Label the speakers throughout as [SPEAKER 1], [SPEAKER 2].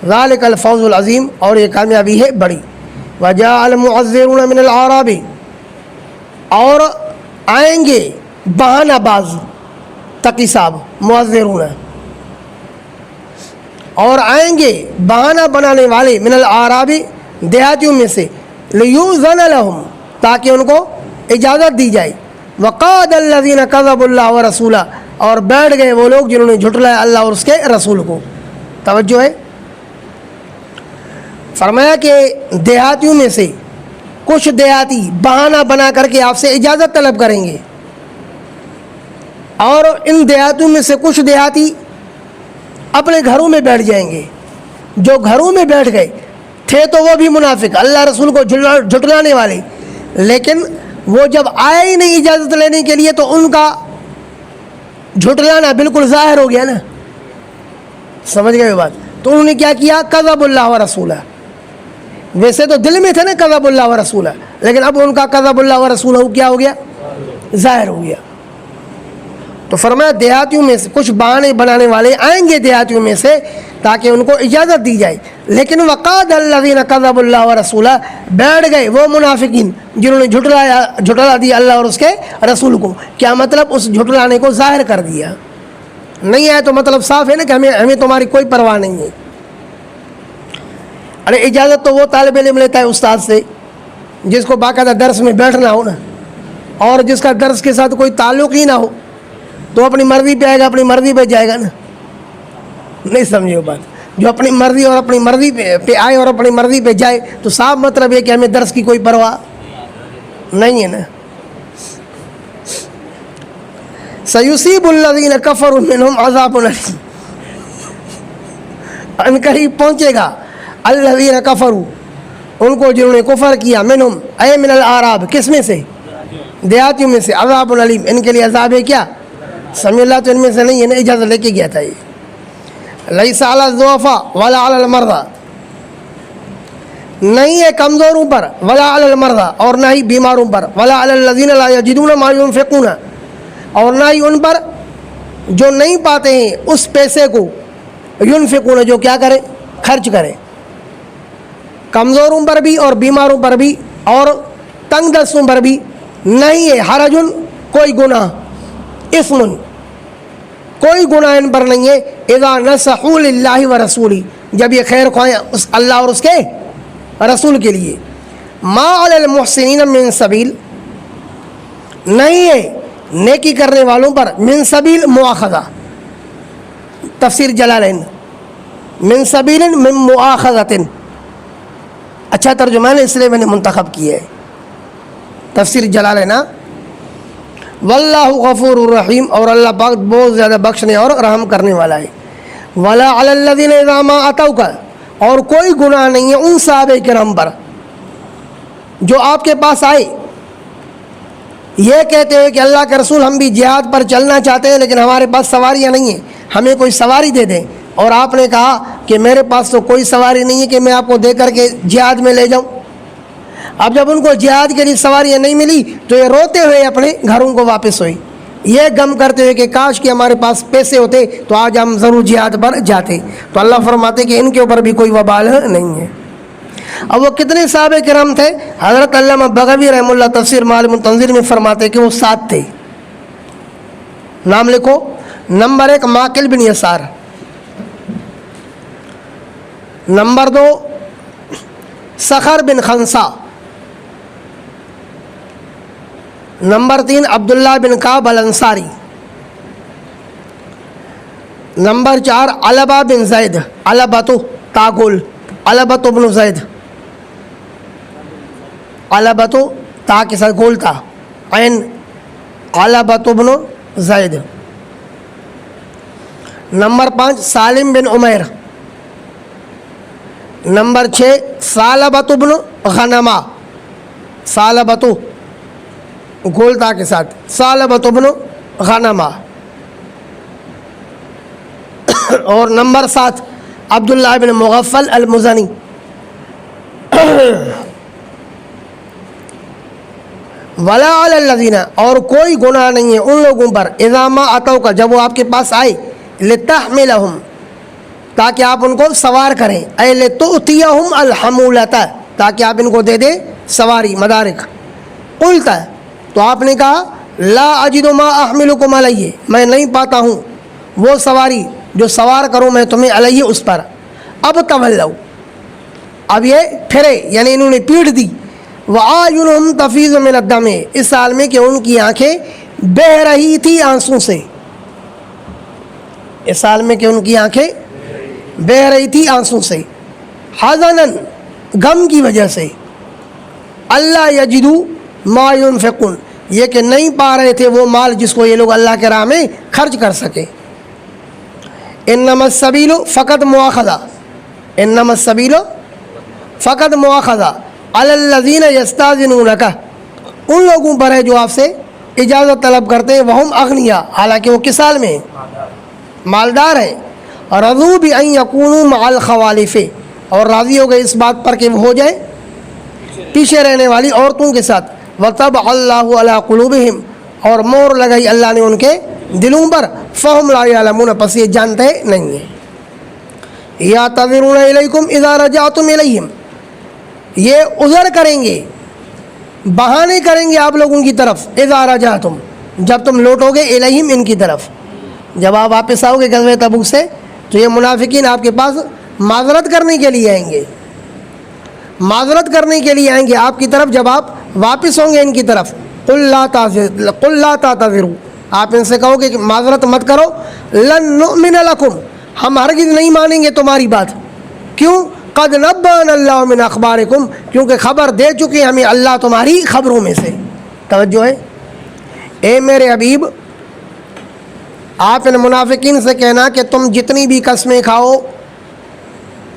[SPEAKER 1] ذالک الفوز العظیم، اور یہ کامیابی ہے بڑی۔ وجاء المعذرون من الاعراب، اور آئیں گے بہانہ باز تقی صاحب معذرون، اور آئیں گے بہانہ بنانے والے من الاعراب دیہاتیوں میں سے، لیؤذن لهم تاکہ ان کو اجازت دی جائے، وقعد الذین کذبوا اللہ ورسولہ، اور بیٹھ گئے وہ لوگ جنہوں نے جھٹلایا اللہ اور اس کے رسول کو۔ توجہ ہے، فرمایا کہ دیہاتیوں میں سے کچھ دیہاتی بہانہ بنا کر کے آپ سے اجازت طلب کریں گے، اور ان دیہاتیوں میں سے کچھ دیہاتی اپنے گھروں میں بیٹھ جائیں گے۔ جو گھروں میں بیٹھ گئے تھے تو وہ بھی منافق، اللہ رسول کو جھٹلانے والے، لیکن وہ جب آئے ہی نہیں اجازت لینے کے لیے تو ان کا جھٹلانا بالکل ظاہر ہو گیا نا، سمجھ گئے بات؟ تو انہوں نے کیا کیا؟ کذب اللہ و رسولہ، ویسے تو دل میں تھے نا کذب اللہ و رسولہ، لیکن اب ان کا کذب اللہ و رسولہ کیا ہو گیا؟ ظاہر ہو گیا۔ تو فرمایا دیہاتیوں میں سے کچھ بہانے بنانے والے آئیں گے دیہاتیوں میں سے تاکہ ان کو اجازت دی جائے، لیکن وقعد الذین کذبوا اللہ ورسولہ، بیٹھ گئے وہ منافقین جنہوں نے جھٹلا دیا اللہ اور اس کے رسول کو۔ کیا مطلب؟ اس جھٹلانے کو ظاہر کر دیا، نہیں آئے تو مطلب صاف ہے نا کہ ہمیں تمہاری کوئی پرواہ نہیں ہے۔ ارے اجازت تو وہ طالب علم لیتا ہے استاد سے جس کو باقاعدہ درس میں بیٹھنا ہو نا، اور جس کا درس کے ساتھ کوئی تعلق ہی نہ ہو تو اپنی مرضی پہ آئے گا، اپنی مرضی پہ جائے گا نا، نہیں سمجھے وہ بات؟ جو اپنی مرضی اور اپنی مرضی پہ آئے اور اپنی مرضی پہ جائے تو صاف مطلب ہے کہ ہمیں درس کی کوئی پرواہ نہیں ہے نا۔ سیصیب الذین کفروا منہم عذاب الیم، ان قریب پہنچے گا الذین کفروا، ان کو جنہوں نے کفر کیا، منہم اے من الاعراب، کس میں سے؟ دیہاتیوں میں سے، عذاب الیم، ان کے لیے عذاب ہے کیا؟ سمجھ اللہ تو ان میں سے نہیں ہے نا، اجازت لے کے گیا تھا یہ۔ لیس علی الضعفاء ولا علی المرضى، نہیں ہے کمزوروں پر، ولا علی المرضى، اور نہ ہی بیماروں پر، ولا علی الذین لا یجدون ما ينفقون، اور نہ ہی ان پر جو نہیں پاتے ہیں اس پیسے کو، ينفقون جو کیا کریں؟ خرچ کریں۔ کمزوروں پر بھی اور بیماروں پر بھی اور تنگ دستوں پر بھی نہیں ہے حرجن، کوئی گناہ، اسم، کوئی گناہ ان پر نہیں ہے، اذا نصحوا للہ ورسولہ، جب یہ خیر خواہیں اس اللہ اور اس کے رسول کے لیے۔ ما علی المحسنین من سبیل، نہیں ہے نیکی کرنے والوں پر من سبیل مؤاخذہ، تفسیر جلالین، من سبیل من مؤاخذۃ، اچھا ترجمہ ہے اس لیے میں نے منتخب کیا ہے تفسیر جلالین۔ واللہ غفور الرحیم، اور اللہ پاک بہت زیادہ بخشنے اور رحم کرنے والا ہے۔ ولا علی الذین اذا ما اتوک، اور کوئی گناہ نہیں ہے ان صحابہ کرام پر جو آپ کے پاس آئے یہ کہتے ہیں کہ اللہ کے رسول ہم بھی جہاد پر چلنا چاہتے ہیں لیکن ہمارے پاس سواریاں نہیں ہیں، ہمیں کوئی سواری دے دیں، اور آپ نے کہا کہ میرے پاس تو کوئی سواری نہیں ہے کہ میں آپ کو دے کر کے جہاد میں لے جاؤں۔ اب جب ان کو جہاد کے لیے سواریاں نہیں ملی تو یہ روتے ہوئے اپنے گھروں کو واپس ہوئے، یہ غم کرتے ہوئے کہ کاش کہ ہمارے پاس پیسے ہوتے تو آج ہم ضرور جہاد پر جاتے۔ تو اللہ فرماتے کہ ان کے اوپر بھی کوئی وبال نہیں ہے۔ اب وہ کتنے صحابہ کرام تھے؟ حضرت علامہ بغوی رحمہ اللہ تفسیر معالم التنزیل میں فرماتے کہ وہ 7 تھے، نام لکھو۔ نمبر 1 ماقل بن یسار، نمبر 2 سخر بن خنسا، نمبر 3 عبداللہ بن کعب الانصاری، نمبر 4 علبہ بن زید، علبۃ تاگول، علبۃ بن زید، علبۃ تا کے ساتھ گول تھا، عین، علبۃ بن زید۔ نمبر 5 سالم بن عمیر، نمبر 6 ثعلبۃ بن غنمہ، ثعلبۃ گولتا کے ساتھ، ثعلبۃ بن غنمہ، اور نمبر 7 عبداللہ بن مغفل المزنی۔ ولا علی الذین، اور کوئی گناہ نہیں ہے ان لوگوں پر، اذا ما اتوک، جب وہ آپ کے پاس آئے، لتحملہم، تاکہ آپ ان کو سوار کریں. اے لتؤتیہم الحمولۃ, تاکہ آپ ان کو دے دیں سواری, مدارک. قلت, تو آپ نے کہا لا اجد ما احملکم علیہ, میں نہیں پاتا ہوں وہ سواری جو سوار کروں میں تمہیں علیہ اس پر. اب تولوا, اب یہ پھرے, یعنی انہوں نے پیٹھ دی. وَأَعْيُنُهُمْ تَفِيضُ مِنَ الدَّمِ, اس حال میں کہ ان کی آنکھیں بہہ رہی تھی آنسوں سے, اس حال میں کہ ان کی آنکھیں بہہ رہی تھی آنسوں سے. حزناً, غم کی وجہ سے. اللہ یجدوا ما ينفقون, یہ کہ نہیں پا رہے تھے وہ مال جس کو یہ لوگ اللہ کے راہ میں خرچ کر سکے. انما السبیل فقط مواخذہ, انما السبیل فقط مواخذہ علی الذین یستاذنونک, ان لوگوں پر ہے جو آپ سے اجازت طلب کرتے ہیں. وہم اغنیا, حالانکہ وہ کس حال میں مالدار ہیں. رضوا بان یکونوا مع الخوالف, اور راضی ہو گئے اس بات پر کہ وہ ہو جائے پیچھے رہنے والی عورتوں کے ساتھ. وطبع اللہ علی قلوبہم, اور مہر لگائی اللہ نے ان کے دلوں پر. فہم لا یعلمون, پس یہ جانتے نہیں ہیں. یعتذرون الیکم اذا رجعتم الیہم, یہ عذر کریں گے, بہانے کریں گے آپ لوگوں کی طرف. اذا رجعتم, جب تم لوٹو گے, الیہم, ان کی طرف. جب آپ واپس آؤ گے غزوہ تبوک سے تو یہ منافقین آپ کے پاس معذرت کرنے کے لیے آئیں گے, معذرت کرنے کے لیے آئیں گے آپ کی طرف جب آپ واپس ہوں گے ان کی طرف. قل لا تعتذروا, آپ ان سے کہو کہ معذرت مت کرو. لن نؤمن لکم, ہم ہرگز نہیں مانیں گے تمہاری بات. کیوں؟ قد نبأنا اللہ من اخبارکم, کیونکہ خبر دے چکے ہمیں اللہ تمہاری خبروں میں سے. توجہ ہے. اے میرے حبیب, آپ ان منافقین سے کہنا کہ تم جتنی بھی قسمیں کھاؤ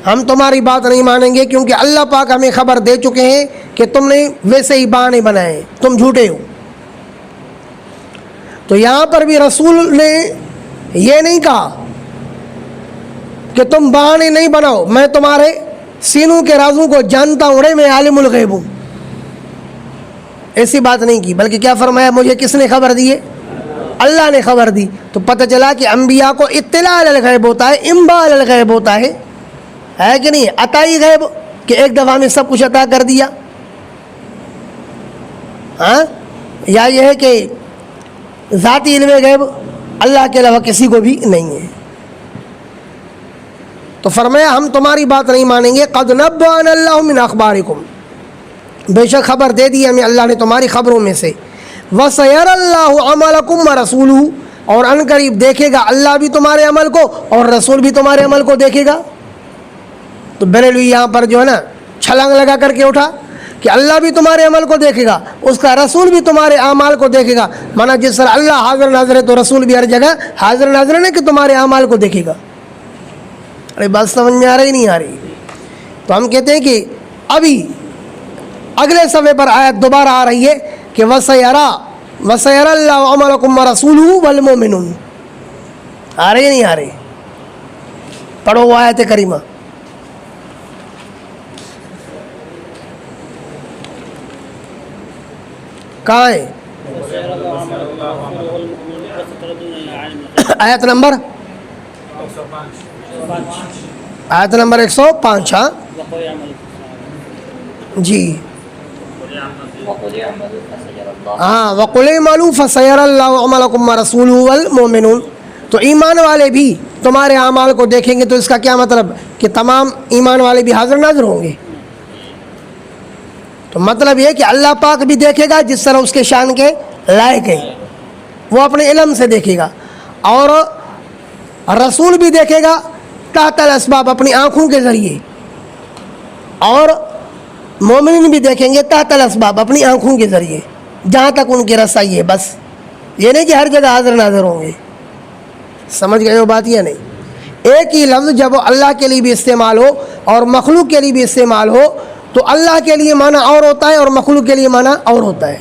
[SPEAKER 1] ہم تمہاری بات نہیں مانیں گے, کیونکہ اللہ پاک ہمیں خبر دے چکے ہیں کہ تم نے ویسے ہی بہانے بنائے, تم جھوٹے ہو. تو یہاں پر بھی رسول نے یہ نہیں کہا کہ تم بہانے نہیں بناؤ, میں تمہارے سینوں کے رازوں کو جانتا ہوں, رے میں عالم الغیب ہوں, ایسی بات نہیں کی. بلکہ کیا فرمایا, مجھے کس نے خبر دی ہے؟ اللہ نے خبر دی. تو پتہ چلا کہ انبیاء کو اطلاع علی الغیب ہوتا ہے, انباء علی الغیب ہوتا ہے کہ نہیں؟ عطائی غیب, کہ ایک دفعہ میں سب کچھ عطا کر دیا, ہاں, یا یہ ہے کہ ذاتی علم غیب اللہ کے علاوہ کسی کو بھی نہیں ہے. تو فرمایا ہم تمہاری بات نہیں مانیں گے. قد نبأنا اللہ من اخبارکم, بے شک خبر دے دی ہمیں اللہ نے تمہاری خبروں میں سے. وَسَيَرَى اللَّهُ عَمَلَكُمْ وَرَسُولُهُ, اور ان قریب دیکھے گا اللہ بھی تمہارے عمل کو اور رسول بھی تمہارے عمل کو دیکھے گا. تو بریلوی یہاں پر جو ہے نا چھلانگ لگا کر کے اٹھا کہ اللہ بھی تمہارے عمل کو دیکھے گا, اس کا رسول بھی تمہارے اعمال کو دیکھے گا. مانا جس طرح اللہ حاضر ناظر ہے تو رسول بھی ہر جگہ حاضر ناظر ہے کہ تمہارے اعمال کو دیکھے گا. ارے بات سمجھ میں آ رہی نہیں آ رہی؟ تو ہم کہتے ہیں کہ ابھی اگلے صفحے پر آیت دوبارہ آ رہی ہے کہ وَسَيَرَى اللَّهُ عَمَلَكُمْ وَرَسُولُهُ وَالْمُؤْمِنُونَ. آ رہی نہیں آ رہی؟ پڑھو وہ آیت کریمہ. کہاں ہے آیت نمبر؟ آیت نمبر 105. ہاں جی, ہاں, وَقُلِ اعْمَلُوا فَسَيَرَى اللَّهُ عَمَلَكُمْ وَرَسُولُهُ وَالْمُؤْمِنُونَ. تو ایمان والے بھی تمہارے اعمال کو دیکھیں گے. تو اس کا کیا مطلب کہ تمام ایمان والے بھی حاضر ناظر ہوں گے؟ تو مطلب یہ کہ اللہ پاک بھی دیکھے گا جس طرح اس کے شان کے لائق ہے, وہ اپنے علم سے دیکھے گا, اور رسول بھی دیکھے گا تحت الاسباب, اپنی آنکھوں کے ذریعے, اور مومنین بھی دیکھیں گے تحت الاسباب, اپنی آنکھوں کے ذریعے, جہاں تک ان کی رسائی ہے. بس یہ نہیں کہ ہر جگہ حاضر ناظر ہوں گے. سمجھ گئے ہو بات یا نہیں؟ ایک ہی لفظ جب وہ اللہ کے لیے بھی استعمال ہو اور مخلوق کے لیے بھی استعمال ہو تو اللہ کے لیے معنی اور ہوتا ہے اور مخلوق کے لیے معنی اور ہوتا ہے.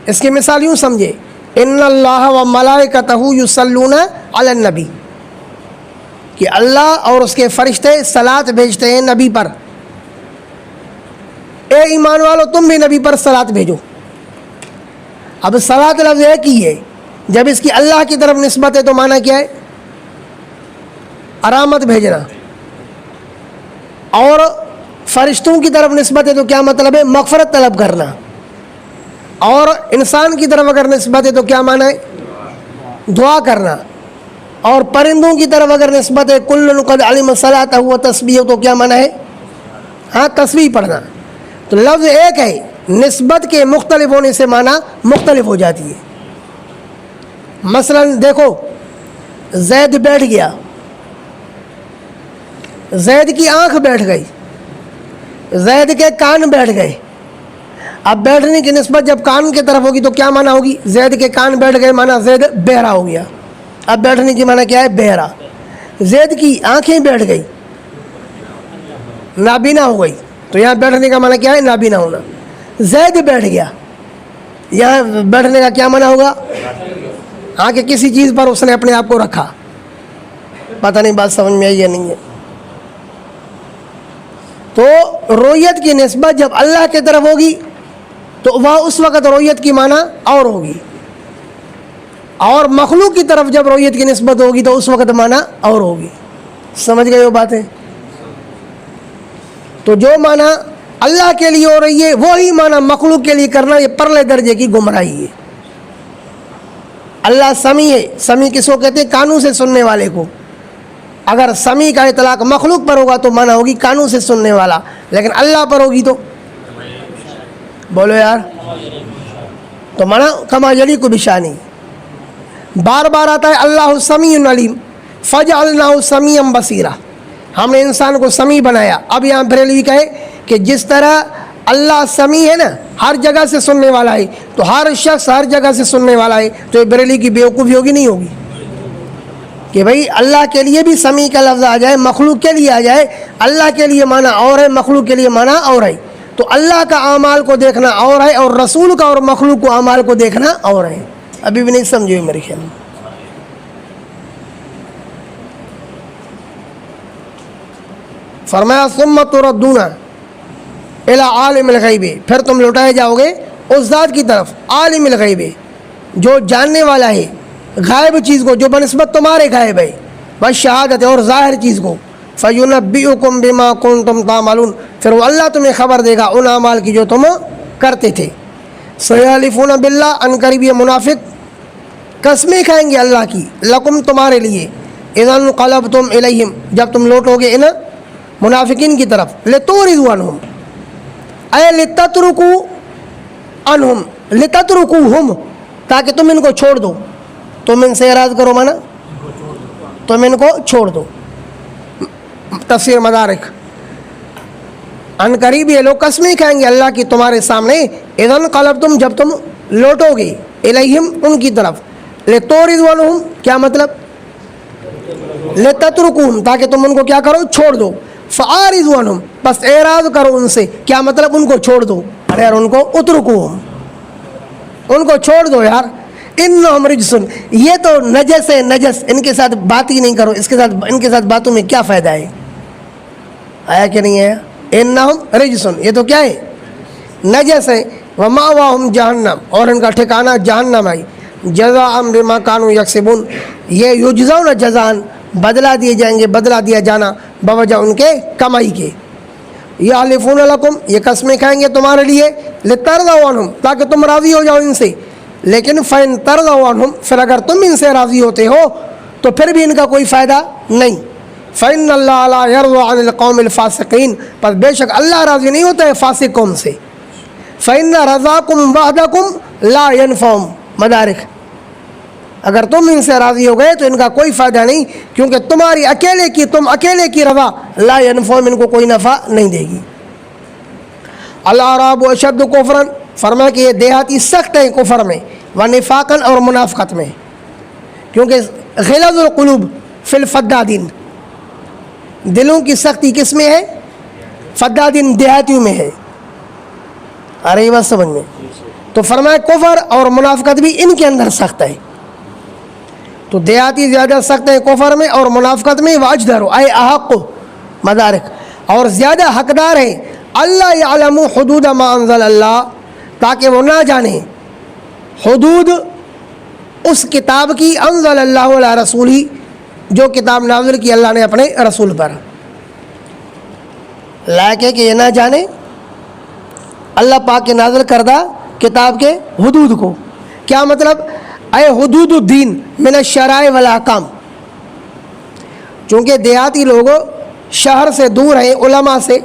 [SPEAKER 1] اس کی مثال یوں سمجھے, ان اللہ و ملائکتہ یصلون علی النبی, کہ اللہ اور اس کے فرشتے صلاۃ بھیجتے ہیں نبی پر. اے ایمان والو تم بھی نبی پر صلاۃ بھیجو. اب صلاۃ لفظ ایک ہی ہے, جب اس کی اللہ کی طرف نسبت ہے تو معنی کیا ہے؟ کرامت بھیجنا، اور فرشتوں کی طرف نسبت ہے تو کیا مطلب ہے؟ مغفرت طلب کرنا، اور انسان کی طرف اگر نسبت ہے تو کیا معنی ہے؟ دعا کرنا، اور پرندوں کی طرف اگر نسبت ہے کل قد علم صلاۃہ و تسبیح تو کیا معنی ہے؟ ہاں تسبیح پڑھنا۔ تو لفظ ایک ہے، نسبت کے مختلف ہونے سے معنی مختلف ہو جاتی ہے۔ مثلا دیکھو زید بیٹھ گیا، زید کی آنکھ بیٹھ گئی، زید کے کان بیٹھ گئے۔ اب بیٹھنے کی نسبت جب کان کی طرف ہوگی تو کیا معنی ہوگی؟ زید کے کان بیٹھ گئے معنی زید بہرا ہو گیا۔ اب بیٹھنے کی معنی کیا ہے؟ بہرا۔ زید کی آنکھیں بیٹھ گئی، نابینا ہو گئی، تو یہاں بیٹھنے کا معنی کیا ہے؟ نابینا ہونا۔ زید بیٹھ گیا، یہاں بیٹھنے کا کیا معنی ہوگا؟ ہاں کہ کسی چیز پر اس نے اپنے آپ کو رکھا۔ پتہ نہیں بات سمجھ میں آئی یا نہیں ہے؟ تو رویت کی نسبت جب اللہ کی طرف ہوگی تو وہ اس وقت رویت کی معنی اور ہوگی، اور مخلوق کی طرف جب رویت کی نسبت ہوگی تو اس وقت معنی اور ہوگی۔ سمجھ گئے وہ باتیں؟ تو جو معنی اللہ کے لیے ہو رہی ہے وہی معنی مخلوق کے لیے کرنا، یہ پرلے درجے کی گمراہی ہے۔ اللہ سمیع ہے، سمیع کس کو کہتے ہیں؟ کانوں سے سننے والے کو۔ اگر سمیع کا اطلاق مخلوق پر ہوگا تو معنی ہوگی کانوں سے سننے والا، لیکن اللہ پر ہوگی تو بولو یار، تو معنی کما یلیق بشانی۔ بار بار آتا ہے اللہ سمیع علیم، فجعلناہ سمیعا بصیرا، ہم نے انسان کو سمیع بنایا۔ اب یہاں بریلوی کہے کہ جس طرح اللہ سمیع ہے نا، ہر جگہ سے سننے والا ہے، تو ہر شخص ہر جگہ سے سننے والا ہے، تو یہ بریلی کی بیوقوفی ہوگی نہیں ہوگی کہ بھئی اللہ کے لیے بھی سمیع کا لفظ آ جائے، مخلوق کے لیے آ جائے، اللہ کے لیے معنی اور ہے، مخلوق کے لیے معنی اور ہے۔ تو اللہ کا اعمال کو دیکھنا اور ہے، اور رسول کا اور مخلوق کو اعمال کو دیکھنا اور ہے۔ ابھی بھی نہیں سمجھے میرے خیال میں۔ فرمایا ثم تردون الی عالم الغیب، پھر تم لوٹائے جاؤ گے اس ذات کی طرف، عالم الغیب، جو جاننے والا ہے غائب چیز کو، جو بنسبت تمہارے غائب ہے، بس شہادت اور ظاہر چیز کو، فَيُنَبِّئُكُم بِمَا كُنتُمْ تَعْمَلُونَ، پھر وہ اللہ تمہیں خبر دے گا ان اعمال کی جو تم کرتے تھے۔ سَيَحْلِفُونَ بِاللَّهِ، ان قریب یہ منافق قسمیں کھائیں گے اللہ کی، لکم تمہارے لیے، اِذَا انقلبتم الیہم، جب تم لوٹو گے ان منافقین کی طرف، لِتُعْرِضُوا عَنْهُمْ اے لِتَتْرُكُوا عَنْهُمْ لِتَتْرُكُوهُمْ، تاکہ تم ان کو چھوڑ دو، تم ان سے اعراض کرو مانا تم ان کو چھوڑ دو۔ تفسیر مدارک، ان قریب یہ لوگ قسمیں کھائیں گے اللہ کی تمہارے سامنے، اذا انقلبتم، جب تم لوٹو گے، الیہم ان کی طرف، لِتُعْرِضُوا عَنْهُمْ کیا مطلب؟ لِتَتْرُكُوهُمْ تاکہ تم ان کو کیا کرو؟ چھوڑ دو۔ فَأَعْرِضُوا عَنْهُمْ بس اعراض کرو ان سے، کیا مطلب؟ ان کو چھوڑ دو۔ ارے یار ان کو اترکوہم، ان کو چھوڑ دو یار، انہم رجسن، یہ تو نجس ہے، نجس، ان کے ساتھ بات ہی نہیں کرو، اس کے ساتھ ان کے ساتھ باتوں میں کیا فائدہ ہے؟ آیا کہ نہیں آیا؟ انہم رجسن، یہ تو کیا ہے؟ نجس ہے۔ ومأواہم جہنم، اور ان کا ٹھکانہ جہنم ہے۔ جزاء بما کانوا یکسبون، یہ یجزون جزاء، بدلہ دیے جائیں گے، بدلہ دیا جانا بوجہ ان کے کمائی کے۔ یحلفون لکم، یہ قسمیں کھائیں گے تمہارے لیے، لترضوا عنہم تاکہ تم راضی ہو جاؤ ان سے، لیکن فإن ترضوا عنہم، پھر اگر تم ان سے راضی ہوتے ہو تو پھر بھی ان کا کوئی فائدہ نہیں۔ فإن اللہ لا يرضى عن القوم الفاسقین، پر بے شک اللہ راضی نہیں ہوتا ہے فاسق قوم سے۔ فإن رضاکم وحدکم لا ينفعهم، مدارک، اگر تم ان سے راضی ہو گئے تو ان کا کوئی فائدہ نہیں، کیونکہ تمہاری تم اکیلے کی رضا لا ينفعهم، ان کو کوئی نفع نہیں دے گی۔ الاعراب اشد کفرا، فرمایا کہ یہ دیہاتی سخت ہیں کفر میں، ونفاقا، اور منافقت میں، کیونکہ غلظ القلوب فی الفدادین، دلوں کی سختی کس میں ہے؟ فدادین، دیہاتیوں میں ہے۔ آ رہی بات سمجھ میں؟ تو فرمایا کفر اور منافقت بھی ان کے اندر سخت ہے، تو دیہاتی زیادہ سخت ہیں کفر میں اور منافقت میں، واجدر اے احق، مدارک، اور زیادہ حقدار ہے، اللہ یعلم حدود ما انزل اللہ، تاکہ وہ نہ جانے حدود اس کتاب کی، انزل اللہ علی رسولہ، جو کتاب نازل کی اللہ نے اپنے رسول پر، لائق ہے کہ یہ نہ جانے اللہ پاک کے نازل کردہ کتاب کے حدود کو۔ کیا مطلب؟ اے حدود الدین من الشرائع والاحکام، چونکہ دیہاتی لوگ شہر سے دور ہیں، علماء سے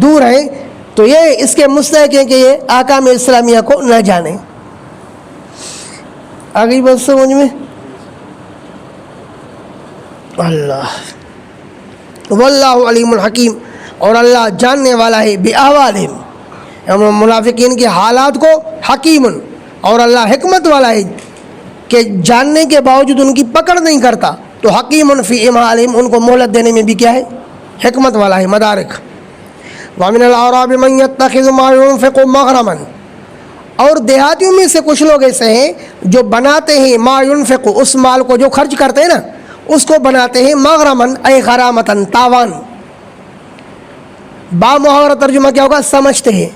[SPEAKER 1] دور ہیں، تو یہ اس کے مستحق ہیں کہ یہ احکام اسلامیہ کو نہ جانیں۔ آگئی بات سمجھ میں؟ اللہ واللہ علیم الحکیم، اور اللہ جاننے والا ہے بِأَحْوَالِهِمْ، منافقین کے حالات کو، حکیم، اور اللہ حکمت والا ہے کہ جاننے کے باوجود ان کی پکڑ نہیں کرتا، تو حکیم فی امہالہم، ان کو مہلت دینے میں بھی کیا ہے؟ حکمت والا ہے۔ مدارک وَمِنَ الْأَعْرَابِ مَن يَتَّخِذُ مَا يُنْفِقُ مَغْرَمًا، اور دیہاتیوں میں سے کچھ لوگ ایسے ہیں جو بناتے ہیں ما ينفق، اس مال کو جو خرچ کرتے ہیں نا اس کو بناتے ہیں مغرمن اے غرامتن، تاوان۔ با محاورہ ترجمہ کیا ہوگا؟ سمجھتے ہیں۔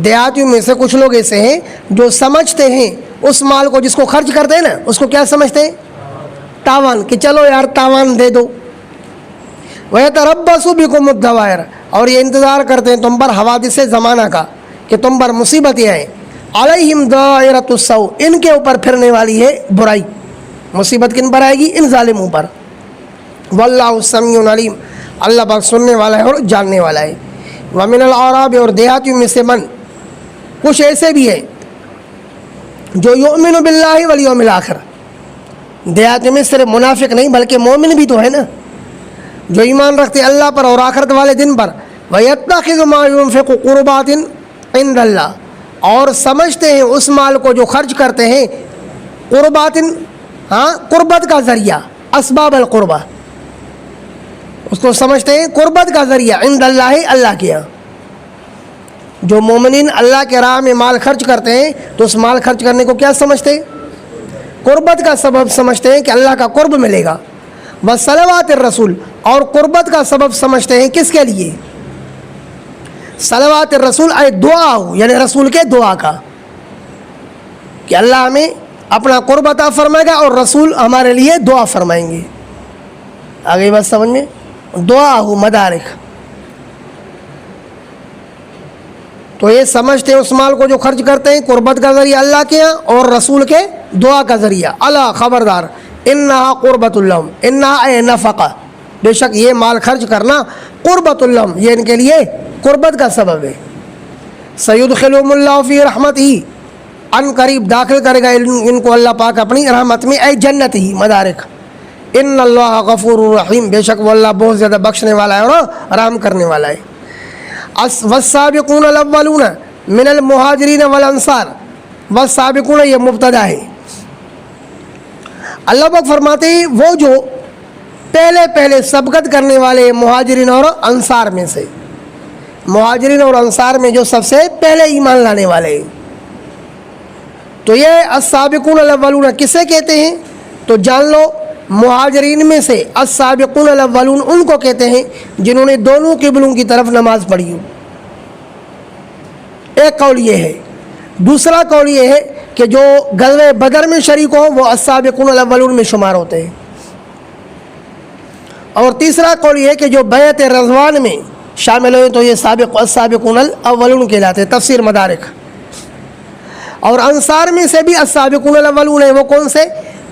[SPEAKER 1] دیہاتیوں میں سے کچھ لوگ ایسے ہیں جو سمجھتے ہیں اس مال کو جس کو خرچ کرتے ہیں نا اس کو کیا سمجھتے ہیں؟ تاوان، کہ چلو یار تاوان دے دو۔ وَيَتَرَبَّصُ بِكُمُ الدَّوَائِرَ، اور یہ انتظار کرتے ہیں تم پر حوادث زمانہ کا، کہ تم پر مصیبتیں آئیں۔ عَلَيْهِمْ دَائِرَةُ السَّوْءِ، ان کے اوپر پھرنے والی ہے برائی۔ مصیبت کن پر آئے گی؟ ان ظالموں پر۔ وَاللَّهُ السَّمِيعُ الْعَلِيمُ، اللہ پاک سننے والا ہے اور جاننے والا ہے۔ وَمِنَ الْأَعْرَابِ، اور دیہاتیوں میں سے من کچھ ایسے بھی ہے جو یؤمن باللہ والیوم الآخر، دیہاتیوں میں صرف منافق نہیں بلکہ مومن بھی تو ہے نا، جو ایمان رکھتے اللہ پر اور آخرت والے دن پر۔ وَيَتَّخِذُ مَا يُنْفِقُ قُرُبَاتٍ عِنْدَ اللَّهِ، اور سمجھتے ہیں اس مال کو جو خرچ کرتے ہیں قربات، قربت کا ذریعہ، اسباب القربہ، اس کو سمجھتے ہیں قربت کا ذریعہ، عند اللہ، اللہ کے یہاں۔ جو مومنین اللہ کے راہ میں مال خرچ کرتے ہیں تو اس مال خرچ کرنے کو کیا سمجھتے ہیں؟ قربت کا سبب سمجھتے ہیں کہ اللہ کا قرب ملے گا۔ وصلوات الرسول، اور قربت کا سبب سمجھتے ہیں کس کے لیے؟ صلوات الرسول اے دعا ہو، یعنی رسول کے دعا کا، کہ اللہ ہمیں اپنا قرب عطا فرمائے گا اور رسول ہمارے لیے دعا فرمائیں گے۔ آگے بات سمجھ میں؟ دعا ہو مدارک، تو یہ سمجھتے ہیں اس مال کو جو خرچ کرتے ہیں قربت کا ذریعہ اللہ کے یہاں اور رسول کے دعا کا ذریعہ۔ اللہ خبردار، انہا قربت اللہم، انہا اے نفقہ، بے شک یہ مال خرچ کرنا قربت اللہم، یہ ان کے لیے قربت کا سبب ہے۔ سیدخلہم اللہ فی رحمتہ، ان قریب داخل کرے گا ان کو اللہ پاک اپنی رحمت میں، اے جنت ہی۔ مدارک ان اللہ غفور الرحیم، بے شک وہ اللہ بہت زیادہ بخشنے والا ہے اور رحم کرنے والا ہے۔ والسابقون الاولون من المہاجرین والانصار، والسابقون یہ مبتدا ہے۔ اللہ پاک فرماتے ہیں وہ جو پہلے سبقت کرنے والے مہاجرین اور انصار میں سے، مہاجرین اور انصار میں جو سب سے پہلے ایمان لانے والے ہیں، تو یہ السابقون الاولون کسے کہتے ہیں؟ تو جان لو مہاجرین میں سے السابقون الاولون ان کو کہتے ہیں جنہوں نے دونوں قبلوں کی طرف نماز پڑھی ہو۔ ایک قول یہ ہے، دوسرا قول یہ ہے کہ جو غزوہ بدر میں شریک ہوں وہ السابقون الاولون میں شمار ہوتے ہیں، اور تیسرا قول یہ ہے کہ جو بیعت رضوان میں شامل ہوئے تو یہ السابقون الاولون کہلاتے ہیں۔ تفسیر مدارک۔ اور انصار میں سے بھی السابقون الاولون ہیں، وہ کون سے؟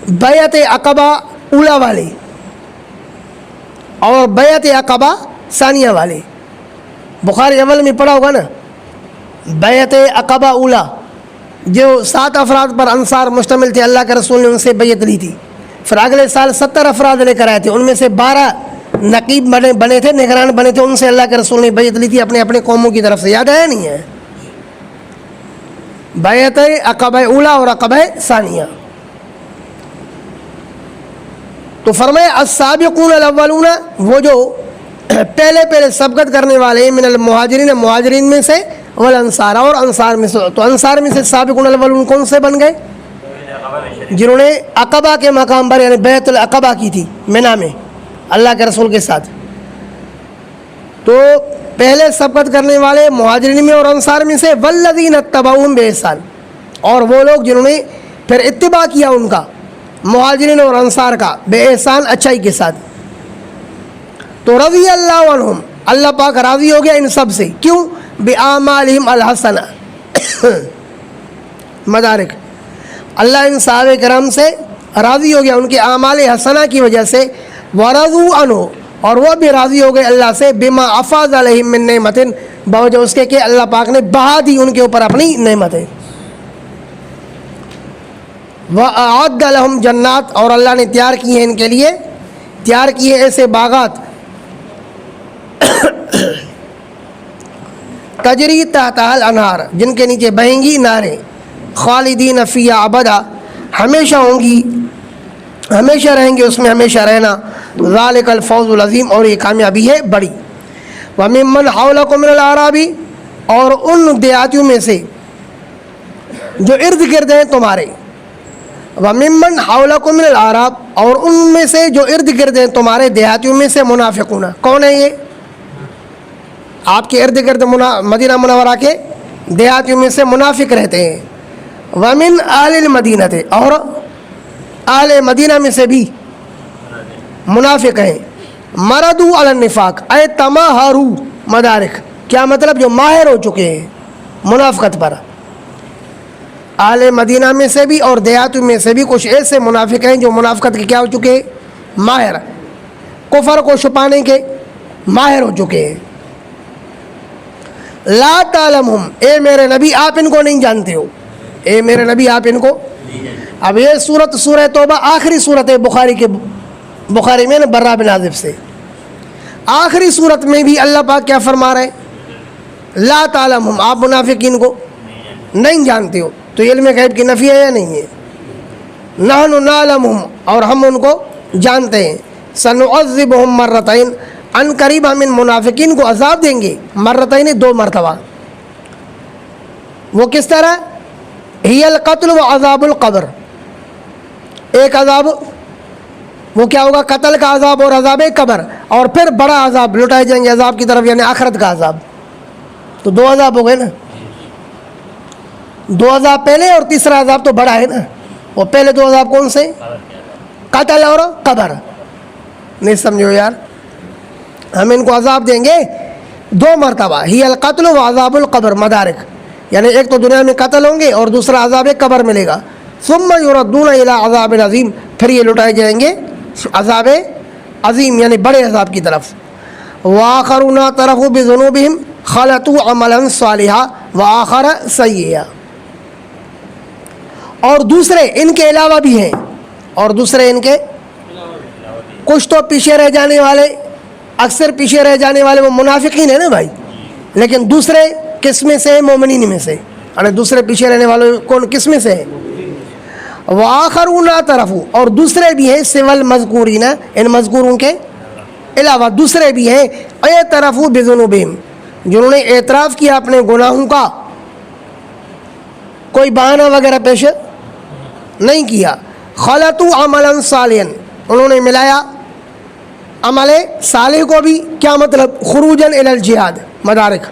[SPEAKER 1] بیعت عقبہ اولا والے اور بیعت عقبہ ثانیہ والے۔ بخاری اول میں پڑھا ہوگا نا، بیعت عقبہ اولا جو 7 افراد پر انصار مشتمل تھے، اللہ کے رسول نے ان سے بیعت لی تھی، پھر اگلے سال 70 افراد لے کر آئے تھے، ان میں سے 12 نقیب بنے تھے، نگران بنے تھے، ان سے اللہ کے رسول نے بیعت لی تھی اپنے قوموں کی طرف سے۔ یاد آیا نہیں ہے؟ بیعت عقبہ اولا اور عقبہ ثانیہ۔ تو فرمایا السابقون الاولون، وہ جو پہلے سبقت کرنے والے من المہاجرین، مہاجرین میں سے، والانصار، اور انصار میں سے۔ تو انصار میں سے سابقون الاولون کون سے بن گئے؟ جنہوں نے عقبہ کے مقام پر یعنی بیعت العقبہ کی تھی منی میں اللہ کے رسول کے ساتھ۔ تو پہلے سبقت کرنے والے مہاجرین میں اور انصار میں سے، والذین اتبعوہم بإحسان، اور وہ لوگ جنہوں نے پھر اتباع کیا ان کا، مہاجرین اور انصار کا بے احسان اچھائی کے ساتھ. تو رضی اللہ عنہم, اللہ پاک راضی ہو گیا ان سب سے. کیوں؟ بِأَعْمَالِهِمْ الْحَسَنَةِ. مدارک, اللہ ان صحابہ کرام سے راضی ہو گیا ان کے اعمال حسنہ کی وجہ سے. وَرَضُوا عَنْهُ, اور وہ بھی راضی ہو گئے اللہ سے. بِمَا أَفَاضَ عَلَيْهِم مِّن نِعْمَةٍ, بوجہ اس کے کہ اللہ پاک نے بہا دی ان کے اوپر اپنی نعمتیں. وَأَعَدَّ لَهُمْ جَنَّاتٍ, اور اللہ نے تیار کی ہیں ان کے لیے, تیار کیے ایسے باغات تجری تحتہا الانہار, جن کے نیچے بہیں گی نہریں. خالدین فیہا ابدا, ہمیشہ ہوں گی, ہمیشہ رہیں گے اس میں, ہمیشہ رہنا. ذالک الفوز العظیم, اور یہ کامیابی ہے بڑی. وممن حولکم من الاعراب, اور ان دیہاتیوں میں سے جو ارد گرد ہیں تمہارے. وممن حولکم من الاعراب, اور ان میں سے جو ارد گرد ہیں تمہارے دیہاتیوں میں سے منافقون. کون ہے یہ؟ آپ کے ارد گرد مدینہ منورہ کے دیہاتیوں میں سے منافق رہتے ہیں. ومن اہل المدینہ, اور اہل مدینہ میں سے بھی منافق ہیں. مردوا علی النفاق اے تماہروا. مدارک, کیا مطلب؟ جو ماہر ہو چکے ہیں منافقت پر. اہل مدینہ میں سے بھی اور دیہاتیوں میں سے بھی کچھ ایسے منافق ہیں جو منافقت کے کیا ہو چکے ہیں؟ ماہر, کفر کو چھپانے کے ماہر ہو چکے ہیں. لا تعلمہم, اے میرے نبی آپ ان کو نہیں جانتے ہو. اے میرے نبی آپ ان کو. اب یہ سورت سورہ توبہ آخری صورت ہے بخاری میں نا, برا بن عازب سے آخری صورت میں بھی اللہ پاک کیا فرما رہے ہیں؟ لا تعلمہم, آپ منافقین کو نہیں جانتے ہو. تو علم غیب کی نفی ہے یا نہیں ہے؟ نحن نعلمہم, اور ہم ان کو جانتے ہیں. سنعذبہم مرتین, ان قریب ہم ان منافقین کو عذاب دیں گے. مرتین, 2 مرتبہ. وہ کس طرح؟ ہی القتل و عذاب القبر. ایک عذاب وہ کیا ہوگا؟ قتل کا عذاب اور عذاب قبر, اور پھر بڑا عذاب لٹائے جائیں گے عذاب کی طرف, یعنی آخرت کا عذاب. تو 2 عذاب ہو گئے نا. 2 عذاب پہلے اور تیسرا عذاب تو بڑا ہے نا. وہ پہلے 2 عذاب کون سے؟ قتل اور قبر. نہیں سمجھو یار, ہم ان کو عذاب دیں گے 2 مرتبہ. ہی القتل و عذاب القبر. مدارک, یعنی ایک تو دنیا میں قتل ہوں گے اور دوسرا عذاب قبر ملے گا. ثم یردون الی عذاب عظیم, پھر یہ لٹائے جائیں گے عذاب عظیم یعنی بڑے عذاب کی طرف. وآخرون اعترفوا بذنوبہم خلطوا عملا صالحا وآخر سیئا, اور دوسرے ان کے علاوہ بھی ہیں, اور دوسرے ان کے کچھ تو پیچھے رہ جانے والے, اکثر پیچھے رہ جانے والے وہ منافقین ہیں نا بھائی, لیکن دوسرے کس میں سے؟ مومنین میں سے. اور دوسرے پیچھے رہنے والے کون کس میں سے ہیں؟ وآخرون اعترفوا, اور دوسرے بھی ہیں سول مذکورین, ان مذکوروں کے علاوہ دوسرے بھی ہیں. اعترفوا بذنوبہم, جنہوں نے اعتراف کیا اپنے گناہوں کا, کوئی بہانہ وغیرہ پیش نہیں کیا. خلطوا عملا صالحا, انہوں نے ملایا عمل صالح کو بھی. کیا مطلب؟ خروجا الی الجہاد. مدارک,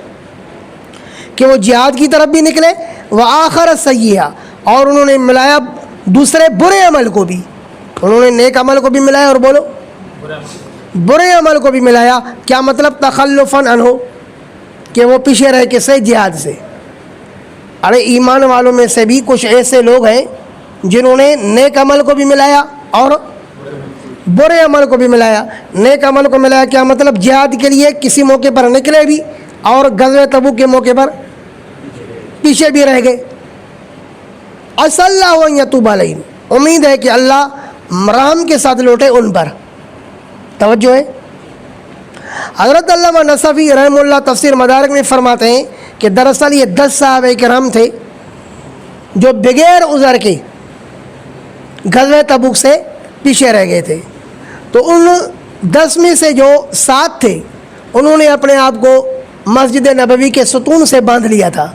[SPEAKER 1] کہ وہ جہاد کی طرف بھی نکلے. وآخر سیئا, اور انہوں نے ملایا دوسرے برے عمل کو بھی. انہوں نے نیک عمل کو بھی ملایا, اور بولو برے عمل کو بھی ملایا. کیا مطلب؟ تخلفا عنہ, کہ وہ پیچھے رہ کے سے جہاد سے. ارے ایمان والوں میں سے بھی کچھ ایسے لوگ ہیں جنہوں نے نیک عمل کو بھی ملایا اور برے عمل کو بھی ملایا. نیک عمل کو ملایا کیا مطلب؟ جہاد کے لیے کسی موقع پر نکلے بھی اور غزوہ تبوک کے موقع پر پیچھے بھی رہ گئے. عسى اللہ ان یتوب علیہم, امید ہے کہ اللہ رحم کے ساتھ لوٹے ان پر. توجہ ہے. حضرت علامہ نصفی رحمہ اللہ تفسیر مدارک میں فرماتے ہیں کہ دراصل یہ 10 صحابہ کرام تھے جو بغیر عذر کے غزوہ تبوک سے پیچھے رہ گئے تھے. تو ان 10 میں سے جو 7 تھے انہوں نے اپنے آپ کو مسجد نبوی کے ستون سے باندھ لیا تھا,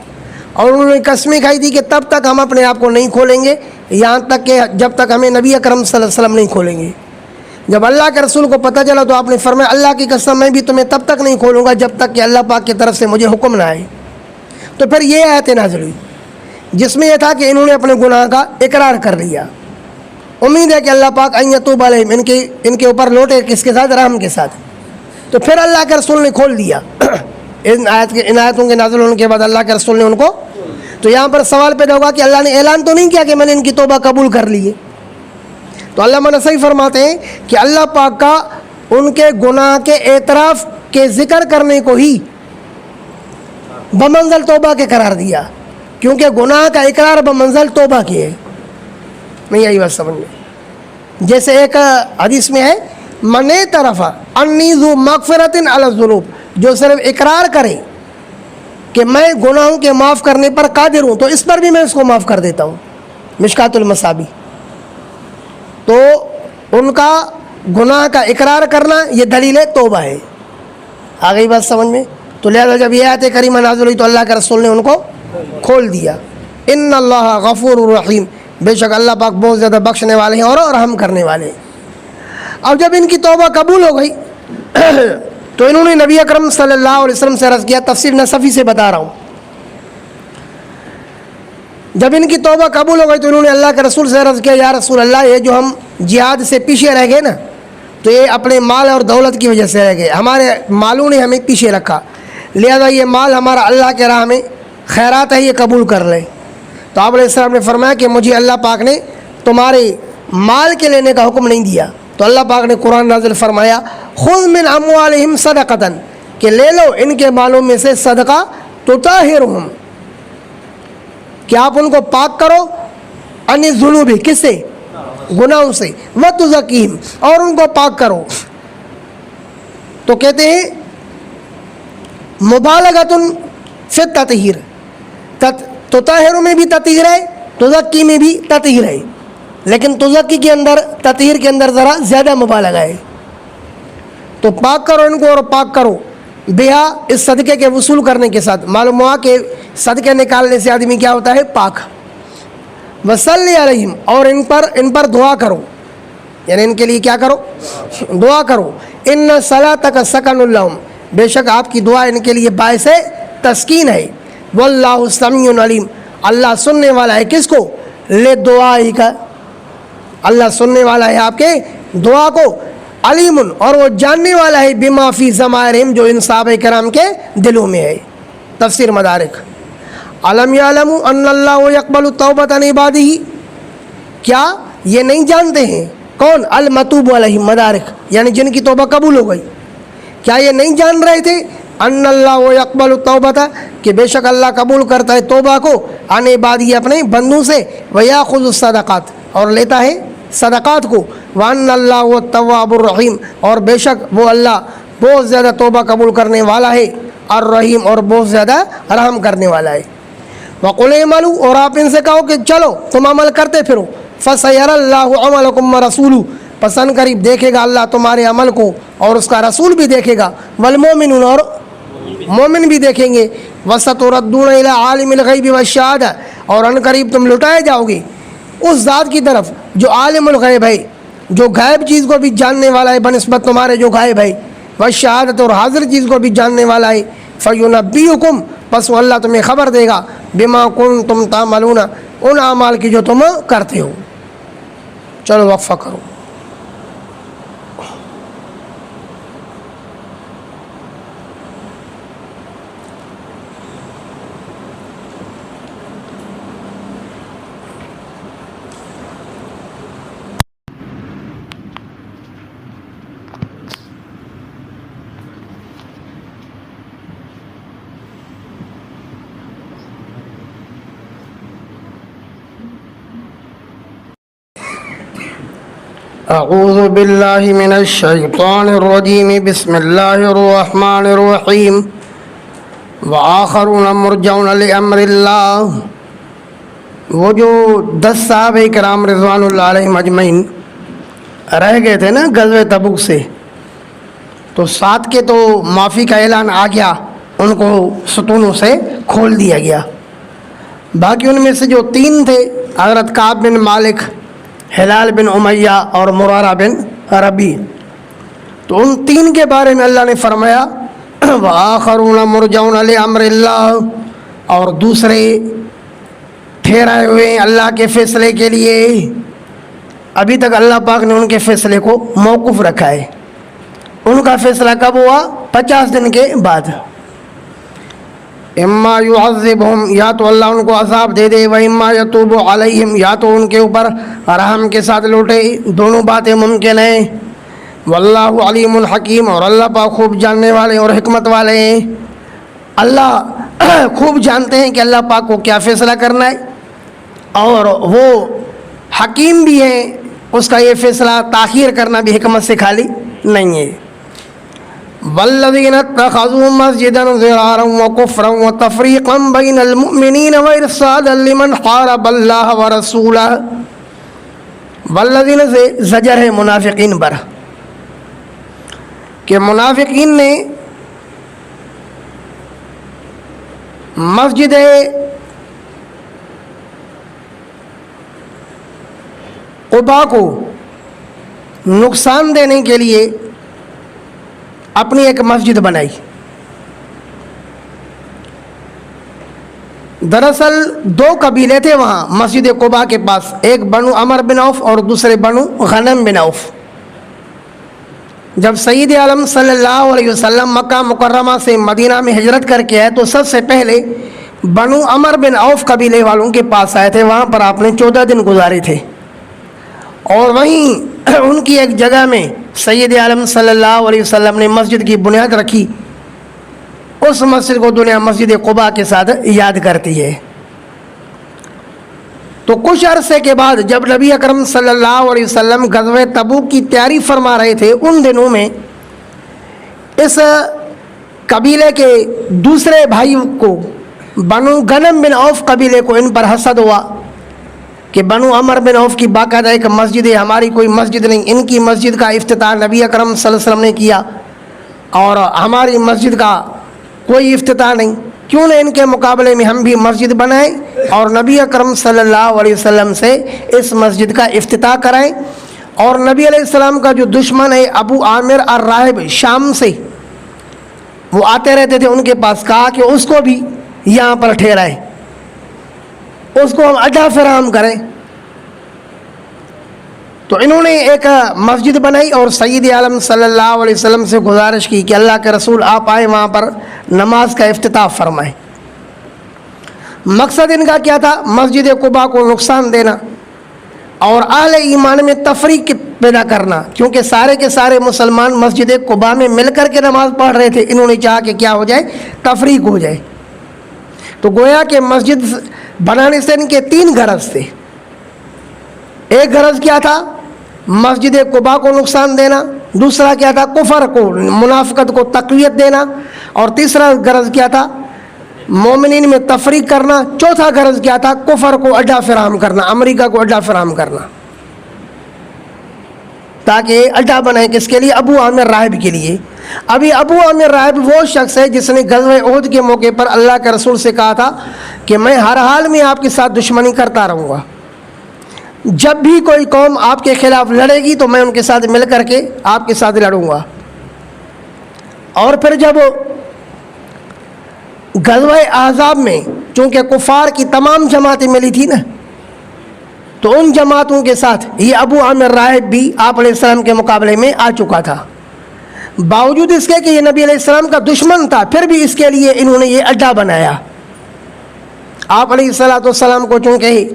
[SPEAKER 1] اور انہوں نے قسمیں کھائی تھی کہ تب تک ہم اپنے آپ کو نہیں کھولیں گے یہاں تک کہ جب تک ہمیں نبی اکرم صلی اللہ علیہ وسلم نہیں کھولیں گے. جب اللہ کے رسول کو پتہ چلا تو آپ نے فرمایا اللہ کی قسم میں بھی تمہیں تب تک نہیں کھولوں گا جب تک کہ اللہ پاک کی طرف سے مجھے حکم نہ آئے. تو پھر یہ آیت نازل ہوئی جس میں یہ تھا کہ انہوں نے اپنے گناہ کا اقرار کر لیا. امید ہے کہ اللہ پاک ان یتوب علیہم ان کے اوپر لوٹے کس کے ساتھ؟ رحم کے ساتھ. تو پھر اللہ کے رسول نے کھول دیا ان آیتوں کے نازل ہونے کے بعد اللہ کے رسول نے ان کو. تو یہاں پر سوال پیدا ہوگا کہ اللہ نے اعلان تو نہیں کیا کہ میں نے ان کی توبہ قبول کر لی ہے. تو علامہ نصفی فرماتے ہیں کہ اللہ پاک کا ان کے گناہ کے اعتراف کے ذکر کرنے کو ہی بمنزل توبہ کے قرار دیا، کیونکہ گناہ کا اقرار بمنزل توبہ کی ہے. نہیں آئی بات سمجھ میں؟ جیسے ایک حدیث میں ہے من طرف انی ذو مغفرۃ علی الذنوب، جو صرف اقرار کرے کہ میں گناہوں کے معاف کرنے پر قادر ہوں تو اس پر بھی میں اس کو معاف کر دیتا ہوں. مشکات المصابی. تو ان کا گناہ کا اقرار کرنا یہ دلیل توبہ ہے. آ گئی بات سمجھ میں؟ تو لہٰذا جب یہ آیت کریمہ نازل ہوئی تو اللہ کے رسول نے ان کو کھول دیا. ان اللہ غفور الرحیم، بے شک اللہ پاک بہت زیادہ بخشنے والے ہیں اور رحم کرنے والے ہیں. اب جب ان کی توبہ قبول ہو گئی تو انہوں نے نبی اکرم صلی اللہ علیہ وسلم سے عرض کیا، تفسیر نصفی سے بتا رہا ہوں. جب ان کی توبہ قبول ہو گئی تو انہوں نے اللہ کے رسول سے عرض کیا، یا رسول اللہ یہ جو ہم جہاد سے پیچھے رہ گئے نا، تو یہ اپنے مال اور دولت کی وجہ سے رہ گئے، ہمارے مالوں نے ہمیں پیچھے رکھا، لہذا یہ مال ہمارا اللہ کے راہ میں خیرات ہے، یہ قبول کر لیں. تو آپ علیہ السلام نے فرمایا کہ مجھے اللہ پاک نے تمہارے مال کے لینے کا حکم نہیں دیا. تو اللہ پاک نے قرآن نازل فرمایا خذ من اموالہم صدقۃ، کہ لے لو ان کے مالوں میں سے صدقہ، تطہرہم، کہ آپ ان کو پاک کرو، عن الذنوب، کس سے؟ گناہوں سے، وتزکیہم، اور ان کو پاک کرو. تو کہتے ہیں مبالغۃ فی التطہیر، تطہر میں بھی تطہیر ہے، تزکی میں بھی تطہیر ہے، لیکن تزکی کے اندر، تطہیر کے اندر ذرا زیادہ مبالغہ ہے. تو پاک کرو ان کو، اور پاک کرو بہا، اس صدقے کے وصول کرنے کے ساتھ. معلوم ہوا کہ صدقے نکالنے سے آدمی کیا ہوتا ہے؟ پاک. وصلی علیہم، اور ان پر دعا کرو، یعنی ان کے لیے کیا کرو؟ دعا کرو. ان صلاتک سکن لہم، بے شک آپ کی دعا ان کے لیے باعث تسکین ہے. واللہ سمیع علیم، اللہ سننے والا ہے کس کو؟ لے دعائی کا، اللہ سننے والا ہے آپ کے دعا کو. علیم، اور وہ جاننے والا ہے بما فی ضمائرہم، جو ان صحابہ کرام کے دلوں میں ہے. تفسیر مدارک. علم یعلم ان اللہ یقبل التوبۃ عن عبادہ، کیا یہ نہیں جانتے ہیں؟ کون؟ المتوب علیہم. مدارک یعنی جن کی توبہ قبول ہو گئی، کیا یہ نہیں جان رہے تھے ان اللہ یقبل التوبۃ، کہ بے شک اللہ قبول کرتا ہے توبہ کو، عن عبادہ، اپنے بندوں سے، ویاخذ الصدقات، اور لیتا ہے صدقات کو، وان اللہ التواب الرحیم، اور بے شک وہ اللہ بہت زیادہ توبہ قبول کرنے والا ہے، الرحیم، اور بہت زیادہ رحم کرنے والا ہے. وقل اعملوا، اور آپ ان سے کہو کہ چلو تم عمل کرتے پھرو، فسیر اللہ عملکم ورسولہ، پسند قریب دیکھے گا اللہ تمہارے عمل کو اور اس کا رسول بھی دیکھے گا، والمؤمنون، اور مومن بھی دیکھیں گے. وستردون الی عالم الغیب والشہادہ، اور ان قریب تم لٹائے جاؤ گے اس ذات کی طرف جو عالم الغیب ہے، جو غائب چیز کو بھی جاننے والا ہے بنسبت تمہارے جو غائب ہے، والشہادۃ، اور حاضر چیز کو بھی جاننے والا ہے. فینبئکم، پس وہ اللہ تمہیں خبر دے گا، بما کنتم تعملون، ان اعمال کی جو تم کرتے ہو. چلو وقفہ کرو. اعوذ باللہ من الشیطان الرجیم، بسم اللہ الرحمن الرحیم. وآخرون مرجون لامر اللہ، وہ جو 10 صحابہ کرام رضوان اللہ علیہم اجمعین رہ گئے تھے نا غزوہ تبوک سے، تو 7 کے تو معافی کا اعلان آ گیا، ان کو ستونوں سے کھول دیا گیا. باقی ان میں سے جو 3 تھے، حضرت کعب بن مالک، ہلال بن امیہ اور مرارہ بن ربیع، تو ان 3 کے بارے میں اللہ نے فرمایا وآخرون مرجون لامر اللہ، اور دوسرے ٹھہرائے ہوئے ہیں اللہ کے فیصلے کے لیے. ابھی تک اللہ پاک نے ان کے فیصلے کو موقوف رکھا ہے. ان کا فیصلہ کب ہوا؟ 50 دن کے بعد. اما یعذبہم، یا تو اللہ ان کو عذاب دے دے، و اما یتوب علیہم، یا تو ان کے اوپر رحم کے ساتھ لوٹے. دونوں باتیں ممکن ہیں. واللہ علیم الحکیم، اور اللہ پاک خوب جاننے والے اور حکمت والے ہیں. اللہ خوب جانتے ہیں کہ اللہ پاک کو کیا فیصلہ کرنا ہے، اور وہ حکیم بھی ہیں. اس کا یہ فیصلہ تاخیر کرنا بھی حکمت سے خالی نہیں ہے. والذین اتخذوا مسجدا ضرارا وکفرا وتفریقا بین المؤمنین وارصادا لمن حارب اللہ ورسولہ. والذین سے زجر ہے منافقین پر، کہ منافقین نے مسجد قباء کو نقصان دینے کے لیے اپنی ایک مسجد بنائی. دراصل 2 قبیلے تھے وہاں مسجد قباء کے پاس، ایک بنو عمر بن عوف اور دوسرے بنو غنم بن عوف. جب سید عالم صلی اللہ علیہ وسلم مکہ مکرمہ سے مدینہ میں ہجرت کر کے آئے تو سب سے پہلے بنو عمر بن عوف قبیلے والوں کے پاس آئے تھے. وہاں پر آپ نے 14 دن گزارے تھے، اور وہیں ان کی ایک جگہ میں سید عالم صلی اللہ علیہ وسلم نے مسجد کی بنیاد رکھی. اس مسجد کو دنیا مسجد قباء کے ساتھ یاد کرتی ہے. تو کچھ عرصے کے بعد جب نبی اکرم صلی اللہ علیہ وسلم غزوہ تبوک کی تیاری فرما رہے تھے، ان دنوں میں اس قبیلے کے دوسرے بھائی کو، بنو غنم بن عوف قبیلے کو، ان پر حسد ہوا کہ بنو عمر بن عوف کی باقاعدہ ایک مسجد ہے، ہماری کوئی مسجد نہیں. ان کی مسجد کا افتتاح نبی اکرم صلی اللہ علیہ وسلم نے کیا اور ہماری مسجد کا کوئی افتتاح نہیں. کیوں نہ ان کے مقابلے میں ہم بھی مسجد بنائیں اور نبی اکرم صلی اللہ علیہ وسلم سے اس مسجد کا افتتاح کرائیں. اور نبی علیہ السلام کا جو دشمن ہے ابو عامر الراہب شام سے، وہ آتے رہتے تھے ان کے پاس، کہا کہ اس کو بھی یہاں پر ٹھہرائیں، اس کو ہم اڈا فراہم کریں. تو انہوں نے ایک مسجد بنائی اور سید عالم صلی اللہ علیہ وسلم سے گزارش کی کہ اللہ کے رسول آپ آئے، وہاں پر نماز کا افتتاح فرمائیں. مقصد ان کا کیا تھا؟ مسجد قباء کو نقصان دینا اور اہل ایمان میں تفریق پیدا کرنا، کیونکہ سارے کے سارے مسلمان مسجد قباء میں مل کر کے نماز پڑھ رہے تھے. انہوں نے چاہا کہ کیا ہو جائے؟ تفریق ہو جائے. تو گویا کہ مسجد بنانے سے ان کے 3 غرض تھے. ایک غرض کیا تھا؟ مسجد قباء کو نقصان دینا. دوسرا کیا تھا؟ کفر کو، منافقت کو تقویت دینا. اور تیسرا غرض کیا تھا؟ مومنین میں تفریق کرنا. چوتھا غرض کیا تھا؟ کفر کو اڈا فراہم کرنا، امریکہ کو اڈا فراہم کرنا، تاکہ اڈا بنائے کس کے لیے؟ ابو عامر راہب کے لیے. ابھی ابو عامر راہب وہ شخص ہے جس نے غزوہ احد کے موقع پر اللہ کے رسول سے کہا تھا کہ میں ہر حال میں آپ کے ساتھ دشمنی کرتا رہوں گا، جب بھی کوئی قوم آپ کے خلاف لڑے گی تو میں ان کے ساتھ مل کر کے آپ کے ساتھ لڑوں گا. اور پھر جب غزوہ احزاب میں چونکہ کفار کی تمام جماعتیں ملی تھی نا، تو ان جماعتوں کے ساتھ یہ ابو عامر راہب بھی آپ علیہ السلام کے مقابلے میں آ چکا تھا. باوجود اس کے کہ یہ نبی علیہ السلام کا دشمن تھا، پھر بھی اس کے لیے انہوں نے یہ اڈا بنایا. آپ علیہ السلام کو چونکہ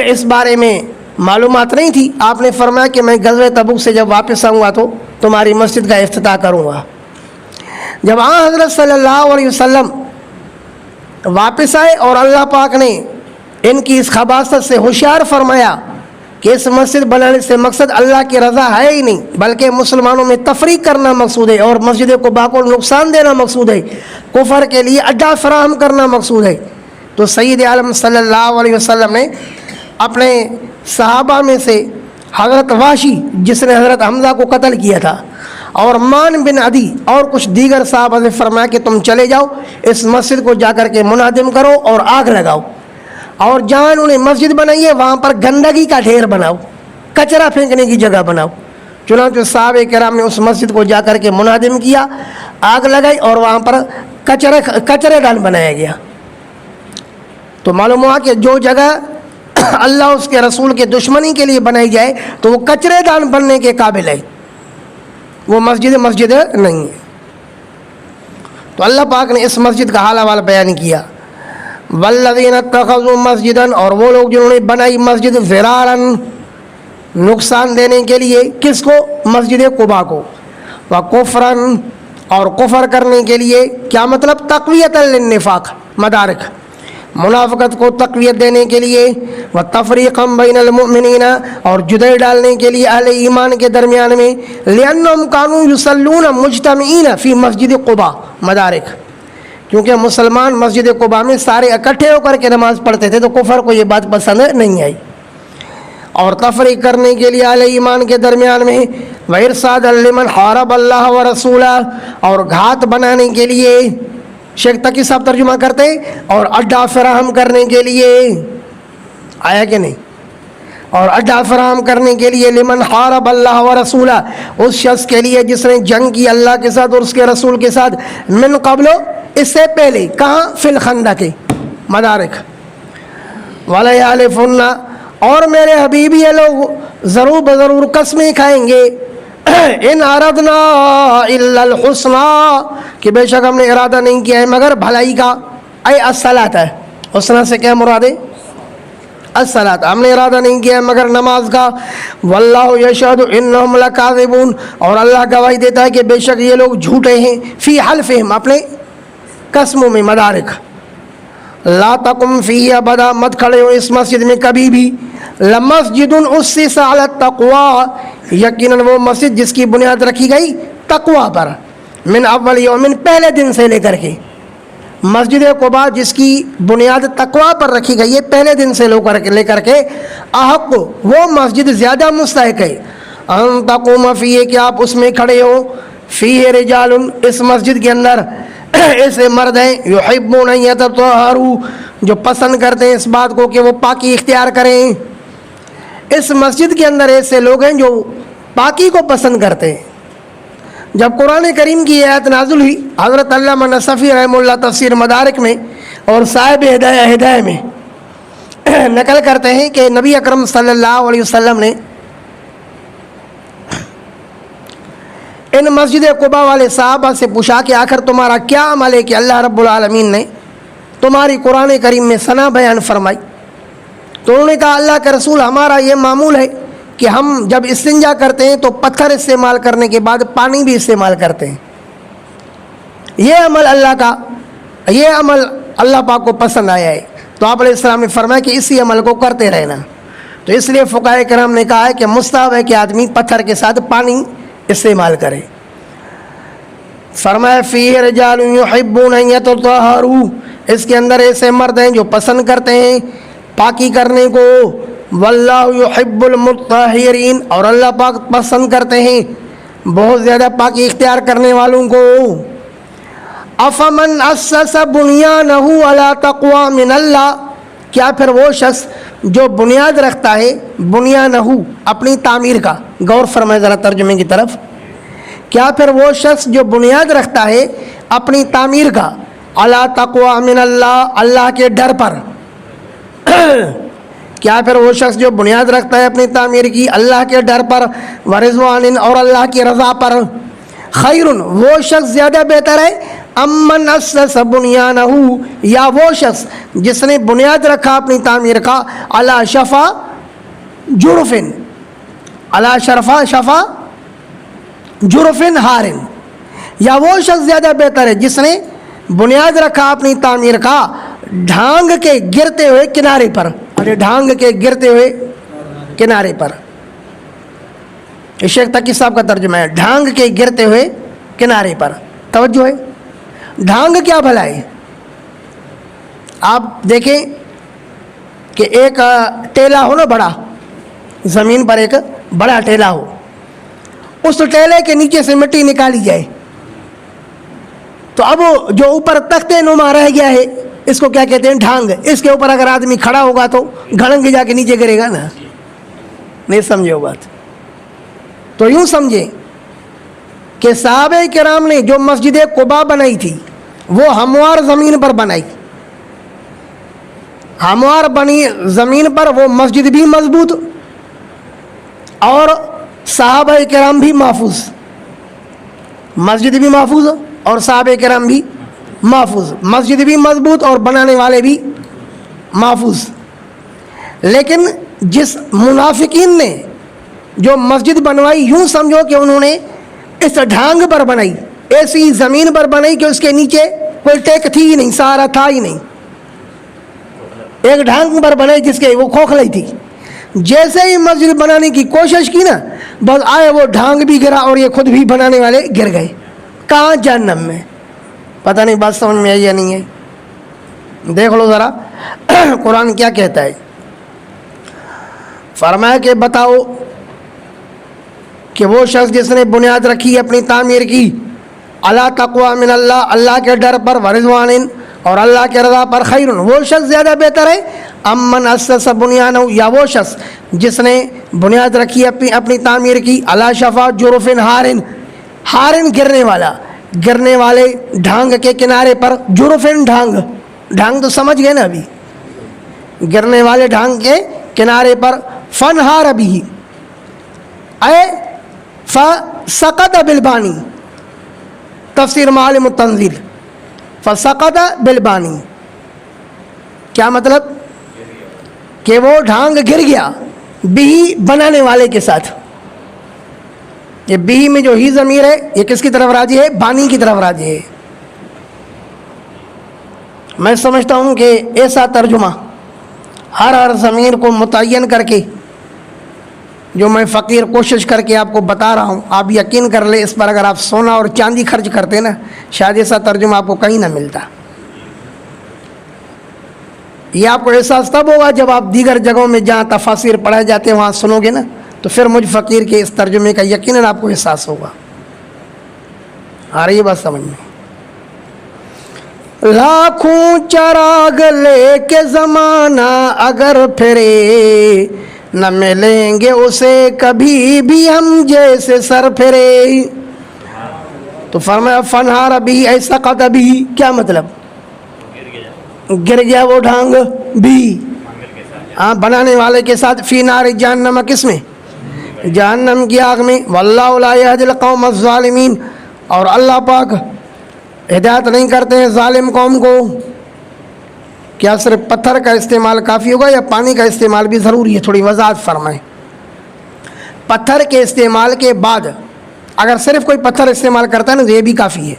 [SPEAKER 1] اس بارے میں معلومات نہیں تھی، آپ نے فرمایا کہ میں غزوہ تبوک سے جب واپس آؤں گا تو تمہاری مسجد کا افتتاح کروں گا. جب حضرت صلی اللہ علیہ وسلم واپس آئے اور اللہ پاک نے ان کی اس خباثت سے ہوشیار فرمایا کہ اس مسجد بنانے سے مقصد اللہ کی رضا ہے ہی نہیں، بلکہ مسلمانوں میں تفریق کرنا مقصود ہے اور مسجد قباء کو نقصان دینا مقصود ہے، کفر کے لیے اڈا فراہم کرنا مقصود ہے. تو سید عالم صلی اللہ علیہ وسلم نے اپنے صحابہ میں سے حضرت واشی، جس نے حضرت حمزہ کو قتل کیا تھا، اور مان بن عدی اور کچھ دیگر صحابہ سے فرمایا کہ تم چلے جاؤ، اس مسجد کو جا کر کے منہدم کرو اور آگ لگاؤ، اور جہاں انہوں نے مسجد بنائی ہے وہاں پر گندگی کا ڈھیر بناؤ، کچرا پھینکنے کی جگہ بناؤ. چنانچہ صحابہ کرام نے اس مسجد کو جا کر کے منہدم کیا، آگ لگائی اور وہاں پر کچرے دان بنایا گیا. تو معلوم ہوا کہ جو جگہ اللہ اس کے رسول کے دشمنی کے لیے بنائی جائے تو وہ کچرے دان بننے کے قابل ہے، وہ مسجد نہیں ہے۔ تو اللہ پاک نے اس مسجد کا حال احوال بیان کیا، والذین اتخذوا مسجدا، اور وہ لوگ جنہوں نے بنائی مسجد ضرارا، نقصان دینے کے لیے، کس کو؟ مسجد قباء کو، وکفرا، اور کفر کرنے کے لیے، کیا مطلب؟ تقویۃ للنفاق، مدارک، منافقت کو تقویت دینے کے لیے، وتفریقا بین المؤمنین، اور جدائی ڈالنے کے لیے اہل ایمان کے درمیان میں، لأنہم کانوا یصلون مجتمعین فی مسجد قباء، مدارک، کیونکہ مسلمان مسجد قباء میں سارے اکٹھے ہو کر کے نماز پڑھتے تھے تو کفر کو یہ بات پسند نہیں آئی، اور تفریق کرنے کے لیے اہل ایمان کے درمیان میں، وارصادا لمن حارب اللہ ورسولہ، اور گھات بنانے کے لیے، شیخ تقی صاحب ترجمہ کرتے، اور اڈا فراہم کرنے کے لیے، آیا کہ نہیں؟ اور اڈا فراہم کرنے کے لیے، لمن حارب اللہ ورسولہ، اس شخص کے لیے جس نے جنگ کی اللہ کے ساتھ اور اس کے رسول کے ساتھ، من قبل، اس سے پہلے، کہاں؟ فی الخندق، مدارک، وَلَيَحْلِفُنَّ، اور میرے حبیب یہ لوگ ضرور بضرور قسمیں کھائیں گے، ان اردنا الا الحسنى، کہ بے شک ہم نے ارادہ نہیں کیا ہے مگر بھلائی کا، اے الصلاۃ، حسنہ سے کیا مراد ہے؟ الصلاۃ، ہم نے ارادہ نہیں کیا ہے مگر نماز کا، واللہ یشہد انہم لکاذبون، اور اللہ گواہی دیتا ہے کہ بے شک یہ لوگ جھوٹے ہیں، فی حلفہم، اپنے قسموں میں، مدارک، لا تقم فیہ ابدا، مت کھڑے ہو اس مسجد میں کبھی بھی، لمسجد اسس علی التقوی، یقیناً وہ مسجد جس کی بنیاد رکھی گئی تقوی پر، من اول یومن، پہلے دن سے لے کر کے، مسجد قباء جس کی بنیاد تقوی پر رکھی گئی ہے پہلے دن سے لے کر کے، احق، وہ مسجد زیادہ مستحق ہے، ان تقوم فیہ، کہ آپ اس میں کھڑے ہو، فیہ رجال، اس مسجد کے اندر ایسے مرد ہیں، یحبون ان یتطہروا، جو پسند کرتے ہیں اس بات کو کہ وہ پاکی اختیار کریں، اس مسجد کے اندر ایسے لوگ ہیں جو پاکی کو پسند کرتے ہیں۔ جب قرآن کریم کی آیت نازل ہوئی، حضرت علامہ نصفی رحمہ اللہ تفسیر مدارک میں اور صاحب ہدایہ میں نقل کرتے ہیں کہ نبی اکرم صلی اللہ علیہ وسلم نے ان مسجد قباء والے صحابہ سے پوچھا کہ آخر تمہارا کیا عمل ہے کہ اللہ رب العالمین نے تمہاری قرآن کریم میں ثنا بیان فرمائی؟ تو انہوں نے کہا اللہ کے رسول، ہمارا یہ معمول ہے کہ ہم جب استنجا کرتے ہیں تو پتھر استعمال کرنے کے بعد پانی بھی استعمال کرتے ہیں، یہ عمل اللہ پاک کو پسند آیا ہے۔ تو آپ علیہ السلام نے فرمایا کہ اسی عمل کو کرتے رہنا۔ تو اس لیے فقہاء کرام نے کہا ہے کہ مستحب ہے کہ آدمی پتھر کے ساتھ پانی استعمال کرے۔ فرمایا فیہ رجال یحبون ان یتطہروا، اس کے اندر ایسے مرد ہیں جو پسند کرتے ہیں پاکی کرنے کو، واللہ یحب المطہرین، اور اللہ پاک پسند کرتے ہیں بہت زیادہ پاکی اختیار کرنے والوں کو۔ افمن اسس بنیانہ علی تقوی من اللہ، کیا پھر وہ شخص جو بنیاد رکھتا ہے، بنیانہ، اپنی تعمیر کا، غور فرمائے ذرا ترجمے کی طرف، کیا پھر وہ شخص جو بنیاد رکھتا ہے اپنی تعمیر کا، علی تقوی من اللہ، اللہ کے ڈر پر، کیا پھر وہ شخص جو بنیاد رکھتا ہے اپنی تعمیر کی اللہ کے ڈر پر، ورضوان، اور اللہ کی رضا پر، خیر، وہ شخص زیادہ بہتر ہے، امن اسس بنیانہ، یا وہ شخص جس نے بنیاد رکھا اپنی تعمیر کا، علی شفا جرفن، علی شفا جرفن ہارن، یا وہ شخص زیادہ بہتر ہے جس نے بنیاد رکھا اپنی تعمیر کا ڈھانگ کے گرتے ہوئے کنارے پر، ڈھانگ کے گرتے ہوئے کنارے پر، شیخ تقی صاحب کا ترجمہ ہے، ڈھانگ کے گرتے ہوئے کنارے پر۔ توجہ ہے، ڈھانگ کیا بھلا ہے؟ آپ دیکھیں کہ ایک ٹیلا ہو نا بڑا، زمین پر ایک بڑا ٹیلا ہو، اس ٹیلے کے نیچے سے مٹی نکالی جائے تو اب جو اوپر تختے نما رہ گیا ہے اس کو کیا کہتے ہیں؟ ڈھانگ۔ اس کے اوپر اگر آدمی کھڑا ہوگا تو گھڑنگ جا کے نیچے گرے گا نا، نہیں سمجھے وہ بات؟ تو یوں سمجھے کہ صحابہ کرام نے جو مسجد قباء بنائی تھی وہ ہموار زمین پر بنائی، ہموار بنی زمین پر وہ مسجد بھی مضبوط اور صحابہ کرام بھی محفوظ، مسجد بھی محفوظ اور صحابہ کرام بھی محفوظ، مسجد بھی مضبوط اور بنانے والے بھی محفوظ۔ لیکن جس منافقین نے جو مسجد بنوائی، یوں سمجھو کہ انہوں نے اس ڈھانگ پر بنائی، ایسی زمین پر بنائی کہ اس کے نیچے کوئی ٹیک تھی ہی نہیں، سہارا تھا ہی نہیں، ایک ڈھانگ پر بنائی جس کے وہ کھوکھلی تھی۔ جیسے ہی مسجد بنانے کی کوشش کی نا، بس آئے وہ ڈھانگ بھی گرا اور یہ خود بھی بنانے والے گر گئے۔ کہاں؟ جہنم میں۔ پتہ نہیں بات سمجھ میں آئی یا نہیں ہے؟ دیکھ لو ذرا قرآن کیا کہتا ہے۔ فرمایا کہ بتاؤ کہ وہ شخص جس نے بنیاد رکھی اپنی تعمیر کی اللہ تقوی من اللہ، اللہ کے ڈر پر، ورضوان اور اللہ کے رضا پر، خیر وہ شخص زیادہ بہتر ہے، امن اسس بنیانہ یا وہ شخص جس نے بنیاد رکھی اپنی تعمیر کی اللہ شفا جرف ہارن، ہارن گرنے والے ڈھانگ کے کنارے پر، جرفن ڈھانگ تو سمجھ گئے نا ابھی، گرنے والے ڈھانگ کے کنارے پر، فنہار ابھی اے فسقط بالبانی، تفسیر معالم التنزیل، فسقط بالبانی کیا مطلب؟ کہ وہ ڈھانگ گر گیا بھی بنانے والے کے ساتھ۔ یہ بھی میں جو ہی ضمیر ہے یہ کس کی طرف راجع ہے؟ بانی کی طرف راجع ہے۔ میں سمجھتا ہوں کہ ایسا ترجمہ ہر ضمیر کو متعین کر کے جو میں فقیر کوشش کر کے آپ کو بتا رہا ہوں، آپ یقین کر لیں اس پر، اگر آپ سونا اور چاندی خرچ کرتے نا شاید ایسا ترجمہ آپ کو کہیں نہ ملتا۔ یہ آپ کو احساس تب ہوگا جب آپ دیگر جگہوں میں جہاں تفاسیر پڑھائے جاتے ہیں وہاں سنو گے نا، تو پھر مجھ فقیر کے اس ترجمے کا یقیناً آپ کو احساس ہوگا۔ آ رہی ہے بات سمجھ میں؟ لاکھوں چراغ لے کے زمانہ اگر پھرے، نہ ملیں گے اسے کبھی بھی ہم جیسے سر پھرے۔ تو فرمایا فنہار ابھی ایسا قط ابھی، کیا مطلب؟ گر گیا وہ ڈھانگ بھی، ہاں بنانے والے کے ساتھ، فی نار جہنم، کس میں؟ جہنم کی آگ میں، واللہ لا یہدی القوم الظالمین، اور اللہ پاک ہدایت نہیں کرتے ہیں ظالم قوم کو۔ کیا صرف پتھر کا استعمال کافی ہوگا یا پانی کا استعمال بھی ضروری ہے؟ تھوڑی وضاحت فرمائیں۔ پتھر کے استعمال کے بعد اگر صرف کوئی پتھر استعمال کرتا ہے نا تو یہ بھی کافی ہے،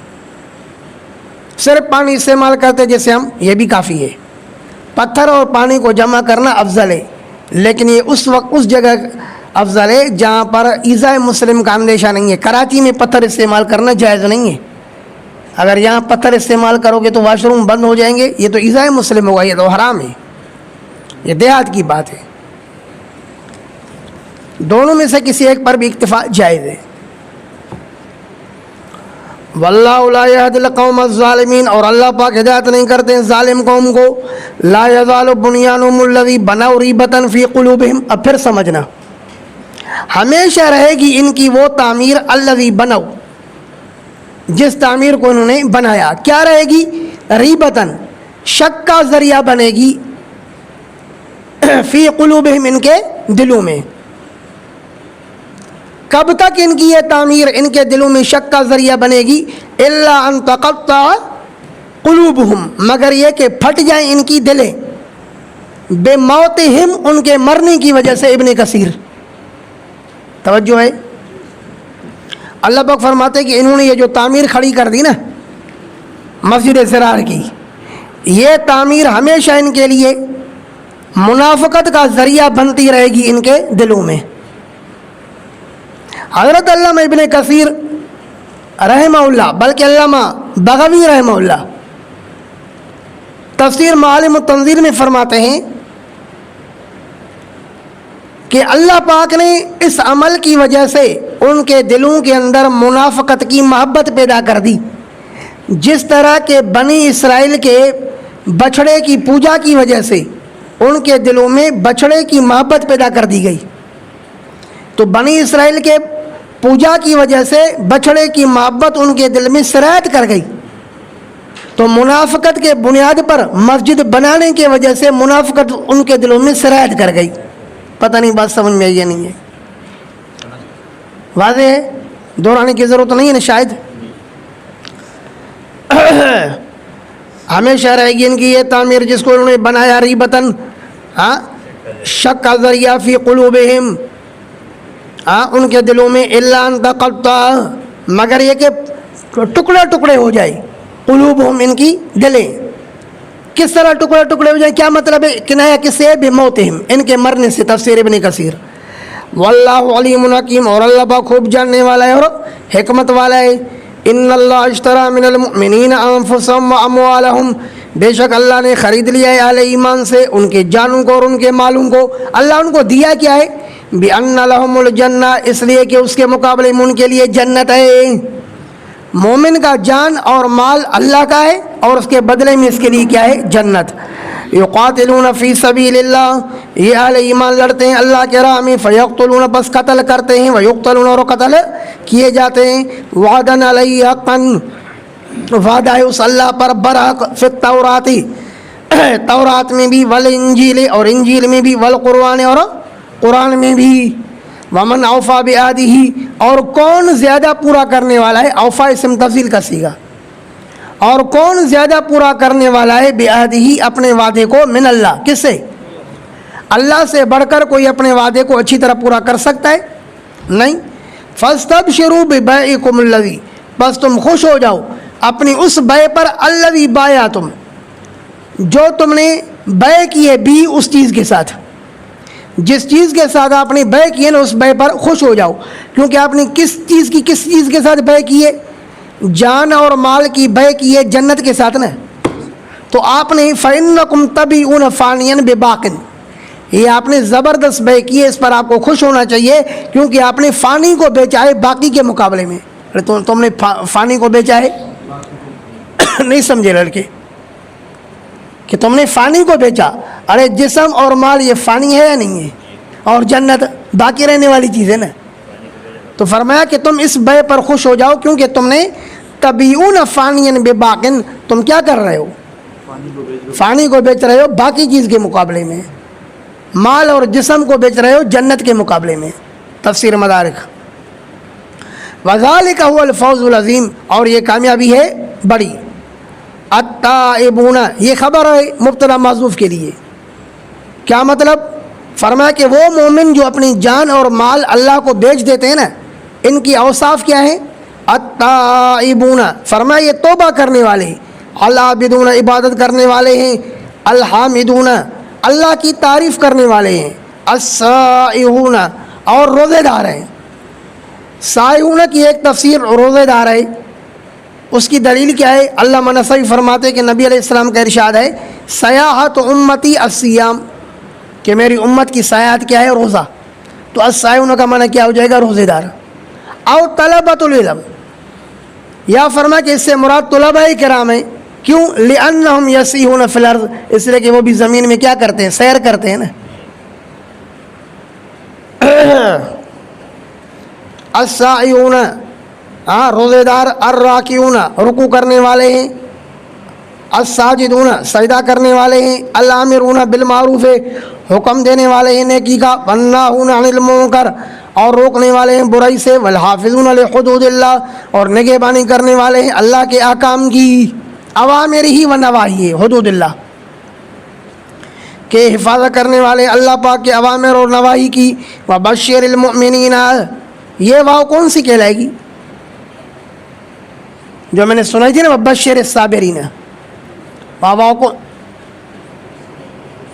[SPEAKER 1] صرف پانی استعمال کرتے جیسے ہم، یہ بھی کافی ہے۔ پتھر اور پانی کو جمع کرنا افضل ہے، لیکن یہ اس وقت اس جگہ افضل ہے جہاں پر ایذاء مسلم کا اندیشہ نہیں ہے۔ کراچی میں پتھر استعمال کرنا جائز نہیں ہے، اگر یہاں پتھر استعمال کرو گے تو واش روم بند ہو جائیں گے، یہ تو ایذاء مسلم ہوگا، یہ تو حرام ہے، یہ دیہات کی بات ہے۔ دونوں میں سے کسی ایک پر بھی اکتفا جائز ہے۔ واللہ لا یہدی القوم الظالمین، اور اللہ پاک ہدایت نہیں کرتے ہیں ظالم قوم کو۔ لا یزال بنیانہم الذی بنوا ریبۃ فی قلوبہم، اب پھر سمجھنا، ہمیشہ رہے گی ان کی وہ تعمیر الذی بنوا، جس تعمیر کو انہوں نے بنایا، کیا رہے گی؟ ریبتن، شک کا ذریعہ بنے گی، فی قلوبہم، ان کے دلوں میں۔ کب تک ان کی یہ تعمیر ان کے دلوں میں شک کا ذریعہ بنے گی؟ الا ان تقطع قلوبہم، مگر یہ کہ پھٹ جائیں ان کی دلیں، بے موتہم، ان کے مرنے کی وجہ سے۔ ابن کثیر، توجہ ہے، اللہ پاک فرماتے کہ انہوں نے یہ جو تعمیر کھڑی کر دی نا مسجد ضرار کی، یہ تعمیر ہمیشہ ان کے لیے منافقت کا ذریعہ بنتی رہے گی ان کے دلوں میں۔ حضرت علامہ ابن کثیر رحمہ اللہ، بلکہ علامہ بغوی رحمہ اللہ، تفسیر معالم التنزیل میں فرماتے ہیں کہ اللہ پاک نے اس عمل کی وجہ سے ان کے دلوں کے اندر منافقت کی محبت پیدا کر دی، جس طرح کہ بنی اسرائیل کے بچھڑے کی پوجا کی وجہ سے ان کے دلوں میں بچھڑے کی محبت پیدا کر دی گئی۔ تو بنی اسرائیل کے پوجا کی وجہ سے بچھڑے کی محبت ان کے دل میں سرایت کر گئی، تو منافقت کے بنیاد پر مسجد بنانے کی وجہ سے منافقت ان کے دلوں میں سرایت کر گئی. پتہ نہیں بات سمجھ میں آئی یا نہیں ہے؟ واضح ہے، دہرانے کی ضرورت نہیں ہے نا شاید. ہمیشہ رہے گی ان کی یہ تعمیر جس کو انہوں نے بنایا ریبتن، شک کا ذریعہ فی قلوبہم، ان کے دلوں میں، الا ان تقطع، مگر یہ کہ ٹکڑے ٹکڑے ہو جائے، قلوبہم ان کی دلیں. کس طرح ٹکڑے ٹکڑے ہو جائیں؟ کیا مطلب ہے؟ کنایا کس سے؟ بموتہم، ان کے مرنے سے. تفسیر ابن کثیر. واللہ علیم حکیم، اور اللہ با خوب جاننے والا ہے اور حکمت والا ہے. ان اللہ اشتری من المؤمنین انفسهم واموالهم، بے شک اللہ نے خرید لیا ہے اہل ایمان سے ان کے جانوں کو اور ان کے مالوں کو. اللہ ان کو دیا کیا ہے؟ بان لهم الجنہ، اس لیے کہ اس کے مقابلے میں ان کے لیے جنت ہے. مومن کا جان اور مال اللہ کا ہے اور اس کے بدلے میں اس کے لیے کیا ہے؟ جنت. یقاتلون فی سبیل اللہ، یہ اہل ایمان لڑتے ہیں اللہ کے راہ میں. فیقتلون، بس قتل کرتے ہیں. ویقتلون، اور قتل کیے جاتے ہیں. وعدن علیہ حقا، وعدہ ہے اس اللہ پر برحق. فی التورات، تورات میں بھی، والانجیل، اور انجیل میں بھی، والقرآن، اور قرآن میں بھی. ومن اوفا بعہدہ، اور کون زیادہ پورا کرنے والا ہے؟ اوفا اسم تفضیل کا صیغہ. اور کون زیادہ پورا کرنے والا ہے؟ بعہدہ، اپنے وعدے کو، من اللہ، کس سے؟ اللہ سے بڑھ کر کوئی اپنے وعدے کو اچھی طرح پورا کر سکتا ہے؟ نہیں. فاستبشروا ببیعکم الذی، بس تم خوش ہو جاؤ اپنی اس بیع پر، الذی بایعتم، جو تم نے بیع کی ہے، بھی اس چیز کے ساتھ، جس چیز کے ساتھ آپ نے بیع کی ہے نا، اس بیع پر خوش ہو جاؤ. کیونکہ آپ نے کس چیز کے ساتھ بیع کی ہے؟ جان اور مال کی بیع کی ہے جنت کے ساتھ نا. تو آپ نے فَإِنَّكُمْ تَبِعُونَ فَانِيًا بِبَاقٍ، یہ آپ نے زبردست بیع کی ہے، اس پر آپ کو خوش ہونا چاہیے کیونکہ آپ نے فانی کو بیچا ہے باقی کے مقابلے میں. تم نے فانی کو بیچا ہے؟ نہیں سمجھے لڑکے کہ تم نے فانی کو بیچا. ارے جسم اور مال یہ فانی ہے یا نہیں ہے؟ اور جنت باقی رہنے والی چیز ہے نا. تو فرمایا کہ تم اس بیع پر خوش ہو جاؤ کیونکہ تم نے تبیعون فانیا بباقٍ، تم کیا کر رہے ہو؟ فانی کو بیچ رہے ہو باقی چیز کے مقابلے میں. مال اور جسم کو بیچ رہے ہو جنت کے مقابلے میں. تفسیر مدارک. وذالک هو الفوز العظیم، اور یہ کامیابی ہے بڑی. التائبون، یہ خبر ہے مبتدا محذوف کے لیے. کیا مطلب؟ فرمایا کہ وہ مومن جو اپنی جان اور مال اللہ کو بیچ دیتے ہیں نا، ان کی اوصاف کیا ہیں؟ التائبون، فرمایا یہ توبہ کرنے والے. العابدون، عبادت کرنے والے ہیں. الحامدون، اللہ کی تعریف کرنے والے ہیں. السائحون، اور روزے دار ہیں. سائحون کی ایک تفسیر روزے دار ہے. اس کی دلیل کیا ہے؟ علامہ نصفی فرماتے کہ نبی علیہ السلام کا ارشاد ہے سیاحت امتی الصیام، کہ میری امت کی سیاحت کیا ہے؟ روزہ. تو السائحون کا معنی کیا ہو جائے گا؟ روزے دار. او طلبۃ العلم، یا فرما کہ اس سے مراد طلباء کرام ہیں. کیوں؟ لأنہم یسیحون فی الارض، اس لیے کہ وہ بھی زمین میں کیا کرتے ہیں؟ سیر کرتے ہیں نا. السائحون، روزے دار. الراکعون، رکوع کرنے والے ہیں. الساجدون، سجدہ کرنے والے ہیں. الامرون بالمعروف، حکم دینے والے ہیں نیکی کا. والناہون عن المنکر، اور روکنے والے ہیں برائی سے. والحافظون لحدود اللہ، اور نگہبانی کرنے والے ہیں اللہ کے احکام کی. اوامرہ و نواہی، حدود اللہ کے حفاظت کرنے والے اللہ پاک کے اوامر اور نواہی کی. وبشر المؤمنین، یہ واو کون سی کہلائے گی؟ جو میں نے سنائی تھی نا، وبشر الصابرین. واو کو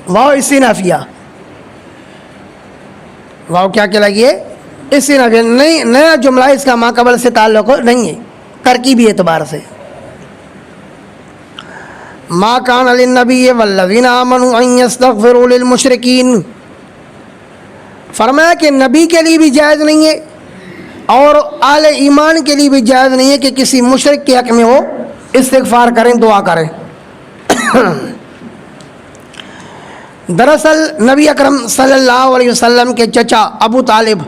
[SPEAKER 1] واو استنافیہ، واو کیا کہلائے گی؟ استنافیہ. نہیں، نیا جملہ اس کا ما قبل سے تعلق نہیں ہے ترکیبی اعتبار سے. ما کان للنبی والذین آمنوا ان یستغفروا للمشرکین، فرمایا کہ نبی کے لیے بھی جائز نہیں ہے اور اہل ایمان کے لیے بھی جائز نہیں ہے کہ کسی مشرک کے حق میں وہ استغفار کریں، دعا کریں. دراصل نبی اکرم صلی اللہ علیہ وسلم کے چچا ابو طالب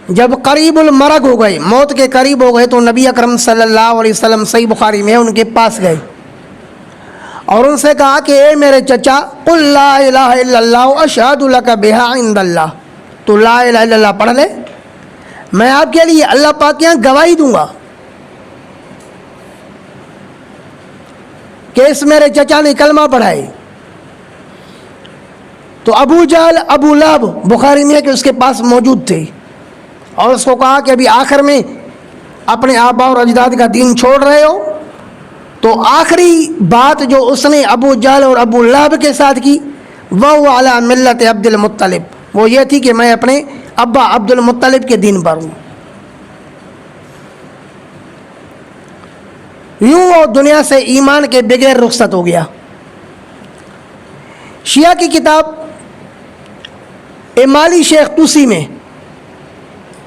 [SPEAKER 1] جب قریب المرگ ہو گئے، موت کے قریب ہو گئے، تو نبی اکرم صلی اللہ علیہ وسلم صحیح بخاری میں ان کے پاس گئے اور ان سے کہا کہ اے میرے چچا، قل لا الہ الا اللہ اشہد لک بہا عند اللہ، تو لا الہ الا اللہ پڑھ لے، میں آپ کے لیے اللہ پاک کے یہاں گواہی دوں گا کہ اس میرے چچا نے کلمہ پڑھائے۔ تو ابو جہل، ابو لہب، بخاری میں کہ اس کے پاس موجود تھے اور اس کو کہا کہ ابھی آخر میں اپنے آبا اور اجداد کا دین چھوڑ رہے ہو، تو آخری بات جو اس نے ابو جہل اور ابو لہب کے ساتھ کی وہ علی ملت عبد المطلب، وہ یہ تھی کہ میں اپنے ابا عبد المطلب کے دین پر ہوں۔ یوں وہ دنیا سے ایمان کے بغیر رخصت ہو گیا۔ شیعہ کی کتاب امالی شیخ توسی میں،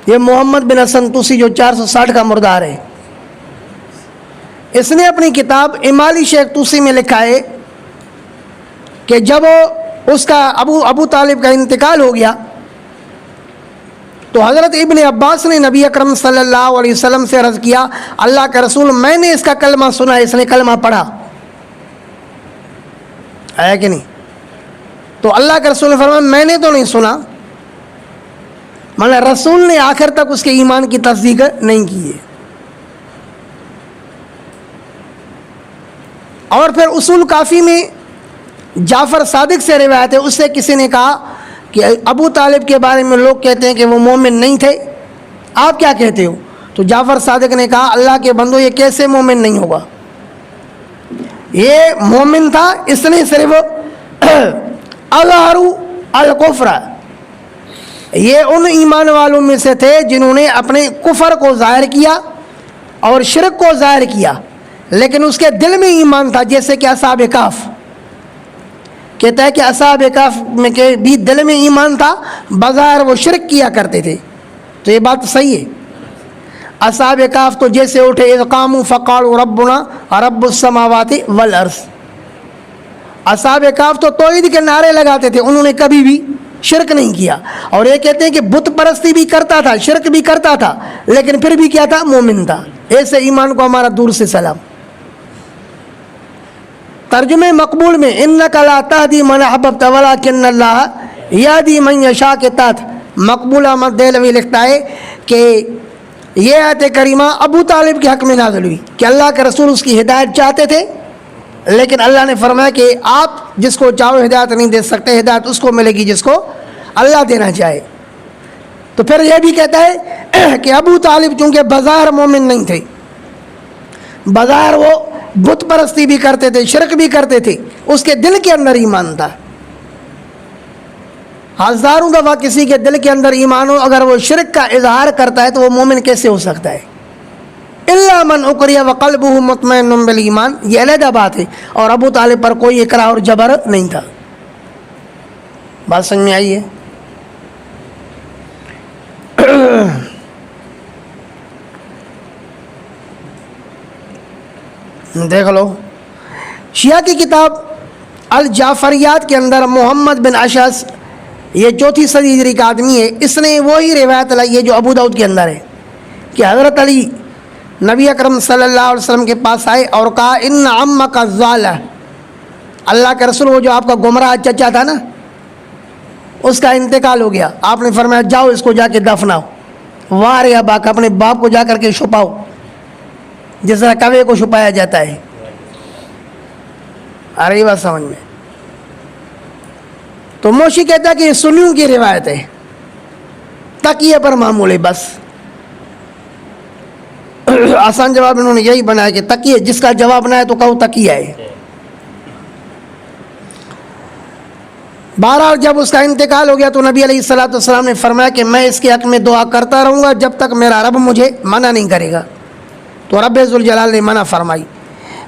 [SPEAKER 1] یہ محمد بن حسن توسی جو 460 کا مردار ہے، اس نے اپنی کتاب امالی شیخ توسی میں لکھا ہے کہ جب اس کا ابو طالب کا انتقال ہو گیا تو حضرت ابن عباس نے نبی اکرم صلی اللہ علیہ وسلم سے عرض کیا، اللہ کا رسول، میں نے اس کا کلمہ سنا، اس نے کلمہ پڑھا، آیا کہ نہیں؟ تو اللہ کے رسول نے فرمایا میں نے تو نہیں سنا، مطلب رسول نے آخر تک اس کے ایمان کی تصدیق نہیں کی ہے۔ اور پھر اصول کافی میں جعفر صادق سے روایت ہے، اس سے کسی نے کہا کہ ابو طالب کے بارے میں لوگ کہتے ہیں کہ وہ مومن نہیں تھے، آپ کیا کہتے ہو؟ تو جعفر صادق نے کہا اللہ کے بندو، یہ کیسے مومن نہیں ہوگا، یہ مومن تھا، اس نے صرف اظہر الکفر، یہ ان ایمان والوں میں سے تھے جنہوں نے اپنے کفر کو ظاہر کیا اور شرک کو ظاہر کیا، لیکن اس کے دل میں ایمان تھا، جیسے کہ اصحاب کہف کہتا ہے کہ اصحاب کہف میں کے بھی دل میں ایمان تھا، بظاہر وہ شرک کیا کرتے تھے۔ تو یہ بات صحیح ہے، اصحاب کہف تو جیسے اٹھے اذ قاموا فقالوا ربنا رب السماوات والارض، اصحاب کہف تو توحید کے نعرے لگاتے تھے، انہوں نے کبھی بھی شرک نہیں کیا، اور یہ کہتے ہیں کہ بت پرستی بھی کرتا تھا، شرک بھی کرتا تھا، لیکن پھر بھی کیا تھا؟ مومن تھا۔ ایسے ایمان کو ہمارا دور سے سلام۔ ترجمہ مقبول میں انک لا تہدی من احببت ولکن اللہ یہدی من یشاء کے تحت مقبول احمد دہلوی لکھتا ہے کہ یہ آیت کریمہ ابو طالب کے حق میں نازل ہوئی کہ اللہ کے رسول اس کی ہدایت چاہتے تھے، لیکن اللہ نے فرمایا کہ آپ جس کو چاہو ہدایت نہیں دے سکتے، ہدایت اس کو ملے گی جس کو اللہ دینا چاہے۔ تو پھر یہ بھی کہتا ہے کہ ابو طالب چونکہ بظاہر مومن نہیں تھے، بظاہر وہ بت پرستی بھی کرتے تھے، شرک بھی کرتے تھے، اس کے دل کے اندر ایمان تھا۔ ہزاروں دفعہ کسی کے دل کے اندر ایمان ہو، اگر وہ شرک کا اظہار کرتا ہے تو وہ مومن کیسے ہو سکتا ہے؟ الا من اکرہ وقلبہ مطمئن بالایمان، یہ علیحدہ بات ہے، اور ابو طالب پر کوئی اکراہ اور جبر نہیں تھا۔ بات سمجھ میں آئی ہے؟ دیکھ لو شیعہ کی کتاب الجعفریات کے اندر محمد بن اشعث، یہ 4 صدی ہجری کا آدمی ہے، اس نے وہی روایت لائی ہے جو ابو داؤد کے اندر ہے کہ حضرت علی نبی اکرم صلی اللہ علیہ وسلم کے پاس آئے اور کہا ان عمک الضالہ، اللہ کے رسول وہ جو آپ کا گمراہ چچا تھا نا، اس کا انتقال ہو گیا، آپ نے فرمایا جاؤ اس کو جا کے دفناؤ، وار یا باک، اپنے باپ کو جا کر کے چھپاؤ جس طرح کوے کو چھپایا جاتا ہے۔ آ رہی بات سمجھ میں؟ تو موشی کہتا ہے کہ یہ سنیوں کی روایت ہے، تکیے پر معمول ہے، بس آسان جواب انہوں نے یہی بنایا کہ تکیے، جس کا جواب نہ ہے تو کہو تکیہ ہے۔ بہرحال جب اس کا انتقال ہو گیا تو نبی علیہ الصلوۃ والسلام نے فرمایا کہ میں اس کے حق میں دعا کرتا رہوں گا جب تک میرا رب مجھے منع نہیں کرے گا۔ تو رب ذوالجلال نے منع فرمائی،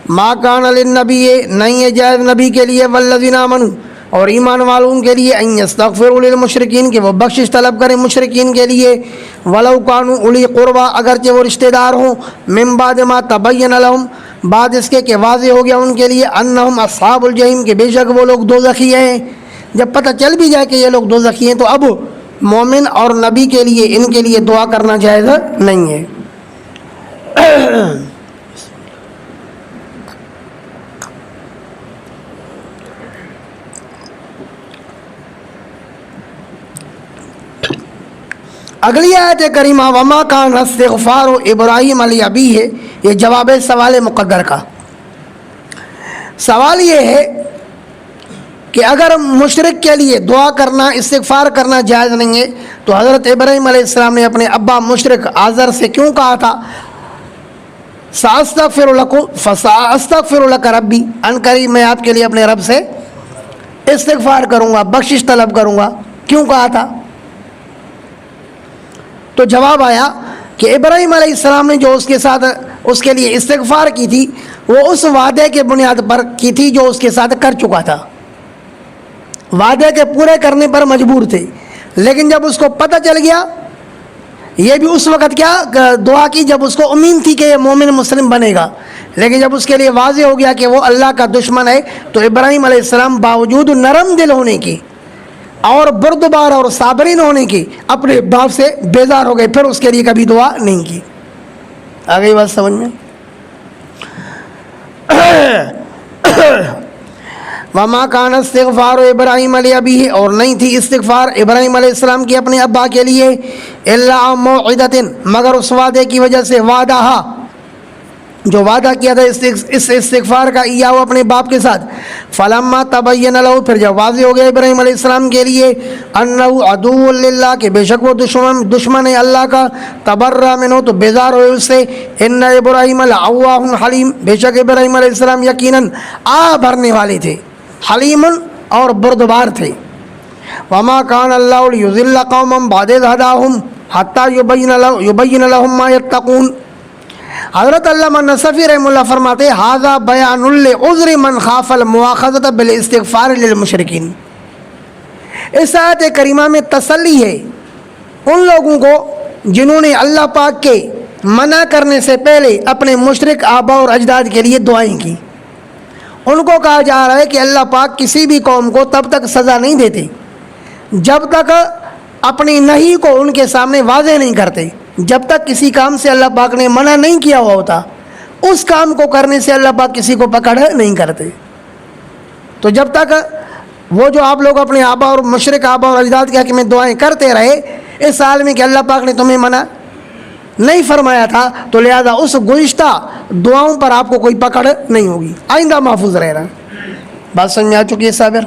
[SPEAKER 1] ما کان للنبی، نہیں ہے جائز نبی کے لیے، والذین آمنوا، اور ایمان والوں کے لیے، ان یستغفروا للمشرکین، کہ وہ بخشش طلب کریں مشرکین کے لیے، ولو کانوا اولی قربا، اگرچہ وہ رشتہ دار ہوں، من بعد ما تبین لہم، بعد اس کے کہ واضح ہو گیا ان کے لیے، انہم اصحاب الجحیم، کہ بے شک وہ لوگ دوزخی ہیں۔ جب پتہ چل بھی جائے کہ یہ لوگ دوزخی ہیں تو اب مومن اور نبی کے لیے ان کے لیے دعا کرنا جائز نہیں ہے. اگلی آیت کریمہ وما کان استغفار ابراہیم علی ابی ہے، یہ جواب ہے سوال مقدر کا. سوال یہ ہے کہ اگر مشرک کے لیے دعا کرنا استغفار کرنا جائز نہیں ہے تو حضرت ابراہیم علیہ السلام نے اپنے ابا مشرک آزر سے کیوں کہا تھا فَسَأَسْتَغْفِرُ لَكَ رَبِّي، ان قریب میں آپ کے لیے اپنے رب سے استغفار کروں گا، بخشش طلب کروں گا؟ کیوں کہا تھا؟ تو جواب آیا کہ ابراہیم علیہ السلام نے جو اس کے لیے استغفار کی تھی وہ اس وعدے کے بنیاد پر کی تھی جو اس کے ساتھ کر چکا تھا. وعدے کے پورے کرنے پر مجبور تھے، لیکن جب اس کو پتہ چل گیا، یہ بھی اس وقت کیا دعا کی جب اس کو امید تھی کہ یہ مومن مسلم بنے گا، لیکن جب اس کے لیے واضح ہو گیا کہ وہ اللہ کا دشمن ہے تو ابراہیم علیہ السلام باوجود نرم دل ہونے کی اور بردبار اور صابرین ہونے کی اپنے باپ سے بیزار ہو گئے، پھر اس کے لیے کبھی دعا نہیں کی. آ گئی بات سمجھ میں؟ وما کان استغفار ابراہیم علی ابی، اور نہیں تھی استغفار ابراہیم علیہ السلام کی اپنے ابا کے لیے، الا موعدۃ، مگر اس وعدے کی وجہ سے، وعدہ جو وعدہ کیا تھا اس استغفار کا ایاہ اپنے باپ کے ساتھ، فلما تبین لہ، پھر جب واضح ہو گیا ابراہیم علیہ السلام کے لیے، انہ عدو للہ، کہ بے شک وہ دشمن ہے اللہ کا، تبرأ منہ، تو بیزار ہوئے اس سے، ان ابراہیم لأواہ حلیم، بے شک ابراہیم علیہ السلام یقیناً بھرنے والے تھے، حلیم اور بردبار تھے. وما کان اللہ لیضل قوما بعد اذ ہداہم حتی یبین لہم ما یتقون. حضرت علامہ نصفی رحمہ اللہ فرماتے ہیں ھذا بیان لعذر من خاف المؤاخذۃ بالاستغفار للمشرکین. اس آیت کریمہ میں تسلی ہے ان لوگوں کو جنہوں نے اللہ پاک کے منع کرنے سے پہلے اپنے مشرک آبا اور اجداد کے لیے دعائیں کی. ان کو کہا جا رہا ہے کہ اللہ پاک کسی بھی قوم کو تب تک سزا نہیں دیتے جب تک اپنی نہیں کو ان کے سامنے واضح نہیں کرتے. جب تک کسی کام سے اللہ پاک نے منع نہیں کیا ہوا ہوتا اس کام کو کرنے سے اللہ پاک کسی کو پکڑ نہیں کرتے. تو جب تک وہ جو آپ لوگ اپنے آبا اور مشرک آبا اور اجداد کے حق میں دعائیں کرتے رہے اس حال میں کہ اللہ پاک نے تمہیں منع نہیں فرمایا تھا تو لہذا اس گزشتہ دعاؤں پر آپ کو کوئی پکڑ نہیں ہوگی، آئندہ محفوظ رہ رہا. بات سمجھ میں آ چکی ہے صابر؟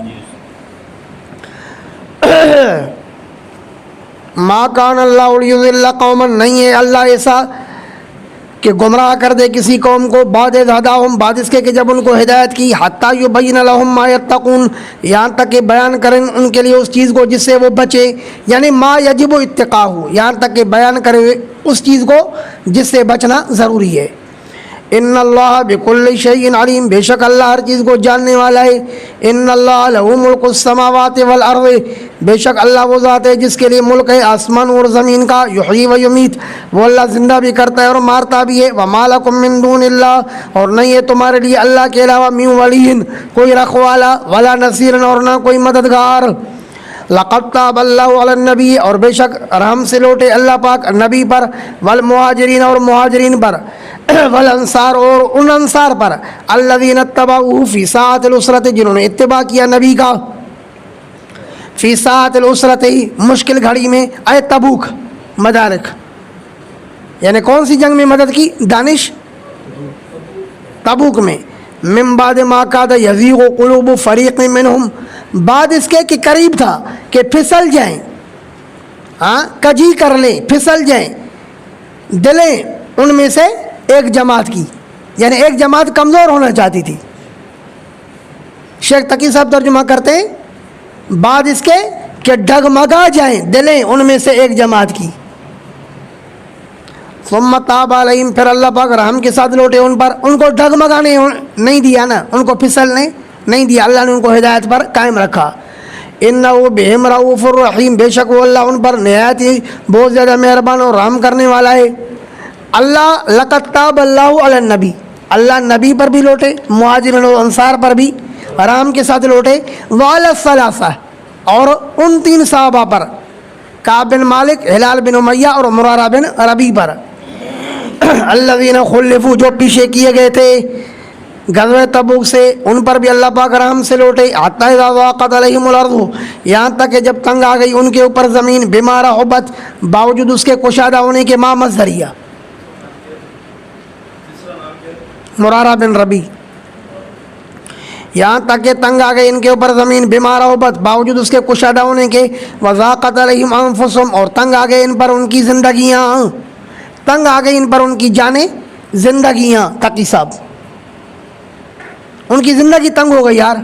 [SPEAKER 1] ما کان اللہ لیضل قوما، نہیں ہے اللہ ایسا کہ گمراہ کر دے کسی قوم کو، بعد اذ ہداہم، بعد اس کے کہ جب ان کو ہدایت کی، حتی یبین لہم ما یتقون، یہاں تک کہ بیان کریں ان کے لیے اس چیز کو جس سے وہ بچے، یعنی ما یجب اتقاہ، یہاں تک کہ بیان کرے اس چیز کو جس سے بچنا ضروری ہے. ان اللہ بکل شیء علیم، بے شک اللہ ہر چیز کو جاننے والا ہے. ان اللہ لہ ملک السماوات والارض، بے شک اللہ وہ ذات ہے جس کے لیے ملک ہے آسمان اور زمین کا. یحیی و یمیت، وہ اللہ زندہ بھی کرتا ہے اور مارتا بھی ہے. وما لکم من دون اللہ، اور نہیں ہے تمہارے لیے اللہ کے علاوہ من ولی، کوئی رکھوالا، ولا نصیر، اور نہ کوئی مددگار. لقد تاب اللہ علی النبی، اور بے شک رحم سے لوٹے اللہ پاک نبی پر، والمہاجرین، اور مہاجرین پر، والانصار، اور ان انصار پر، الذین اتبعوہ فی ساعۃ العسرۃ، جنہوں نے اتباع کیا نبی کا، فی ساعۃ العسرۃ، مشکل گھڑی میں، اے تبوک مدارک، یعنی کون سی جنگ میں مدد کی؟ دانش، تبوک میں. من بعد ما کاد یزیغ قلوب فریق منہم، بعد اس کے کہ قریب تھا کہ پھسل جائیں، کجی کر لیں، پھسل جائیں دلیں ان میں سے ایک جماعت کی، یعنی ایک جماعت کمزور ہونا چاہتی تھی. شیخ تقی صاحب ترجمہ کرتے ہیں بعد اس کے کہ ڈگمگا جائیں دلیں ان میں سے ایک جماعت کی. ثم تاب علیہم، پھر اللہ پاک رحم کے ساتھ لوٹے ان پر، ان کو ڈگمگانے نہیں دیا نا، ان کو پھسلنے نہیں دیا، اللہ نے ان کو ہدایت پر قائم رکھا. انہ بہم رؤوف الرحیم، بے شک وہ اللہ ان پر نہایت ہی بہت زیادہ مہربان اور رحم کرنے والا ہے. اللہ لقد تاب اللہ علی النبی، اللہ نبی پر بھی لوٹے، مہاجرین و انصار پر بھی رحم کے ساتھ لوٹے. وعلی الثلاثہ، اور ان تین صحابہ پر کعب بن مالک، ہلال بن امیہ اور مرارہ بن ربیع پر۔ الذین خلفوا، جو پیچھے کیے گئے تھے غزوہ تبوک سے، ان پر بھی اللہ پاک رحم سے لوٹے۔ حتی اذا ضاقت علیہم الارض، یہاں تک کہ جب تنگ آ گئی ان کے اوپر زمین، بما رحبت، باوجود اس کے کشادہ ہونے کے، ما مصدریہ مرارہ بن ربیع، یہاں تک کہ تنگ آ گئی ان کے اوپر زمین، بما رحبت، باوجود اس کے کشادہ ہونے کے، وضاقت علیہم انفسہم، اور تنگ آ گئے ان پر ان کی زندگیاں، تنگ آ گئی ان پر ان کی جانیں، زندگیاں۔ تقی صاحب، ان کی زندگی تنگ ہو گئی یار،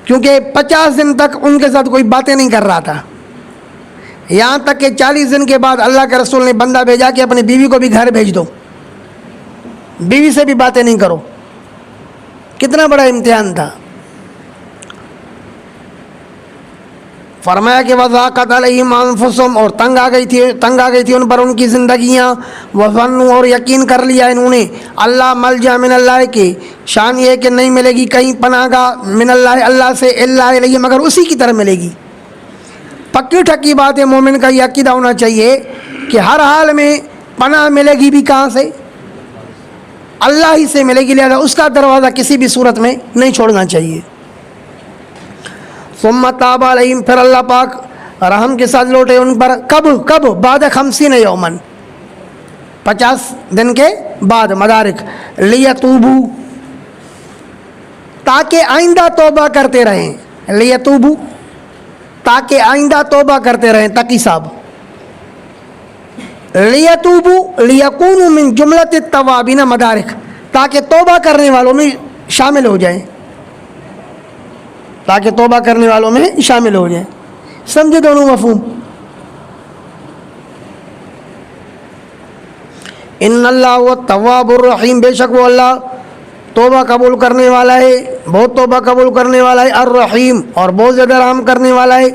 [SPEAKER 1] کیونکہ 50 دن تک ان کے ساتھ کوئی باتیں نہیں کر رہا تھا، یہاں تک کہ 40 دن کے بعد اللہ کے رسول نے بندہ بھیجا کہ اپنی بیوی کو بھی گھر بھیج دو، بیوی سے بھی باتیں نہیں کرو۔ کتنا بڑا امتحان تھا۔ فرمایا کہ وضاقت علیہم انفسہم، اور تنگ آ گئی تھی ان پر ان کی زندگیاں، وظنوا، اور یقین کر لیا انہوں نے، اللہ ملجا من اللہ کے، شان یہ کہ نہیں ملے گی کہیں پناہ گاہ من اللہ، اللہ سے، الا الیہ، مگر اسی کی طرف ملے گی۔ پکی ٹھکی بات ہے، مومن کا یہ عقیدہ ہونا چاہیے کہ ہر حال میں پناہ ملے گی بھی کہاں سے؟ اللہ ہی سے ملے گی، لہذا اس کا دروازہ کسی بھی صورت میں نہیں چھوڑنا چاہیے۔ ثم تاب علیہم، پھر اللہ پاک رحم کے ساتھ لوٹے ان پر۔ کب؟ بعد 50 یومن، 50 دن کے بعد۔ مدارک، لیتوبو، تاکہ آئندہ توبہ کرتے رہیں، لیتوبو، تاکہ آئندہ توبہ کرتے رہیں۔ تقی صاحب، لیتوبو لیکونوا من جملۃ التوابین، مدارک، تاکہ توبہ کرنے والوں میں شامل ہو جائیں، تاکہ توبہ کرنے والوں میں شامل ہو جائیں۔ سمجھے دونوں مفہوم؟ ان اللہ هو التواب الرحیم، بے شک وہ اللہ توبہ قبول کرنے والا ہے، بہت توبہ قبول کرنے والا ہے، الرحیم، اور بہت زیادہ رحم کرنے والا ہے۔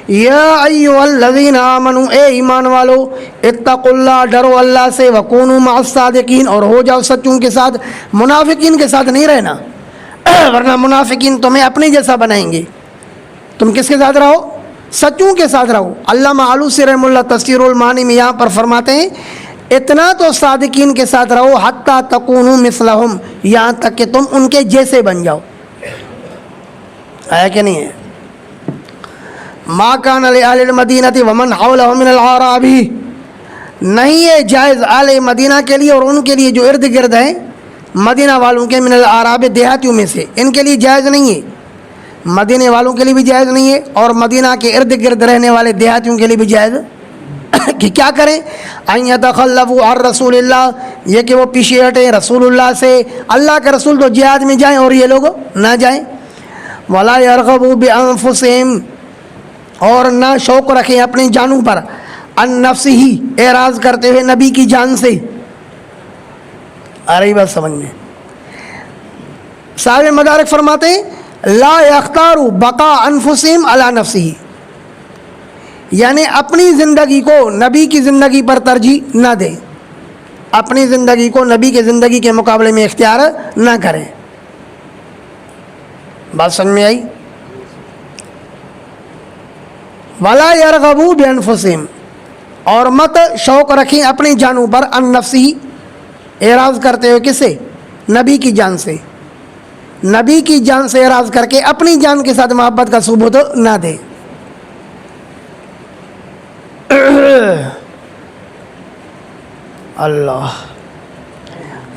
[SPEAKER 1] یا ایھا الذین آمنوا، اے ایمان والو، اتقوا اللہ، ڈرو اللہ سے، وکونوا مع الصادقین، اور ہو جاؤ سچوں کے ساتھ، منافقین کے ساتھ نہیں رہنا، ورنہ منافقین تمہیں اپنے جیسا بنائیں گے۔ تم کس کے ساتھ رہو؟ سچوں کے ساتھ رہو۔ علامہ آلوسی رحمہ اللہ تفسیر المعانی میں یہاں پر فرماتے ہیں، اتنا تو صادقین کے ساتھ رہو، حتی تکونوا مثلہم، یہاں تک کہ تم ان کے جیسے بن جاؤ۔ ہے کہ نہیں ہے؟ ما کان لأہل المدینہ ومن حولہم من الأعراب، نہیں ہے جائز اہل مدینہ کے لیے اور ان کے لیے جو ارد گرد ہیں مدینہ والوں کے، من الأعراب، دیہاتیوں میں سے، ان کے لیے جائز نہیں ہے، مدینہ والوں کے لیے بھی جائز نہیں ہے، اور مدینہ کے ارد گرد رہنے والے دیہاتیوں کے لیے بھی جائز کہ کیا کریں؟ ان یتخلفوا عن رسول اللہ، یہ کہ وہ پیچھے ہٹیں رسول اللہ سے، اللہ کے رسول تو جہاد میں جائیں اور یہ لوگ نہ جائیں۔ ولا یرغبوا بانفسہم، اور نہ شوق رکھیں اپنی جانوں پر، عن نفسہ، اعراض کرتے ہوئے نبی کی جان سے۔ آ رہی بات سمجھ میں؟ صاحب مدارک فرماتے ہیں لا یختاروا بقاء انفسہم علی نفسہ، یعنی اپنی زندگی کو نبی کی زندگی پر ترجیح نہ دیں، اپنی زندگی کو نبی کی زندگی کے مقابلے میں اختیار نہ کریں۔ بات سمجھ میں آئی؟ ولا یرغبوا بانفسہم، اور مت شوق رکھیں اپنی جانوں پر، عن نفسہ، اعراض کرتے ہوئے کس سے؟ نبی کی جان سے، نبی کی جان سے اعراض کر کے اپنی جان کے ساتھ محبت کا ثبوت نہ دے۔ اللہ،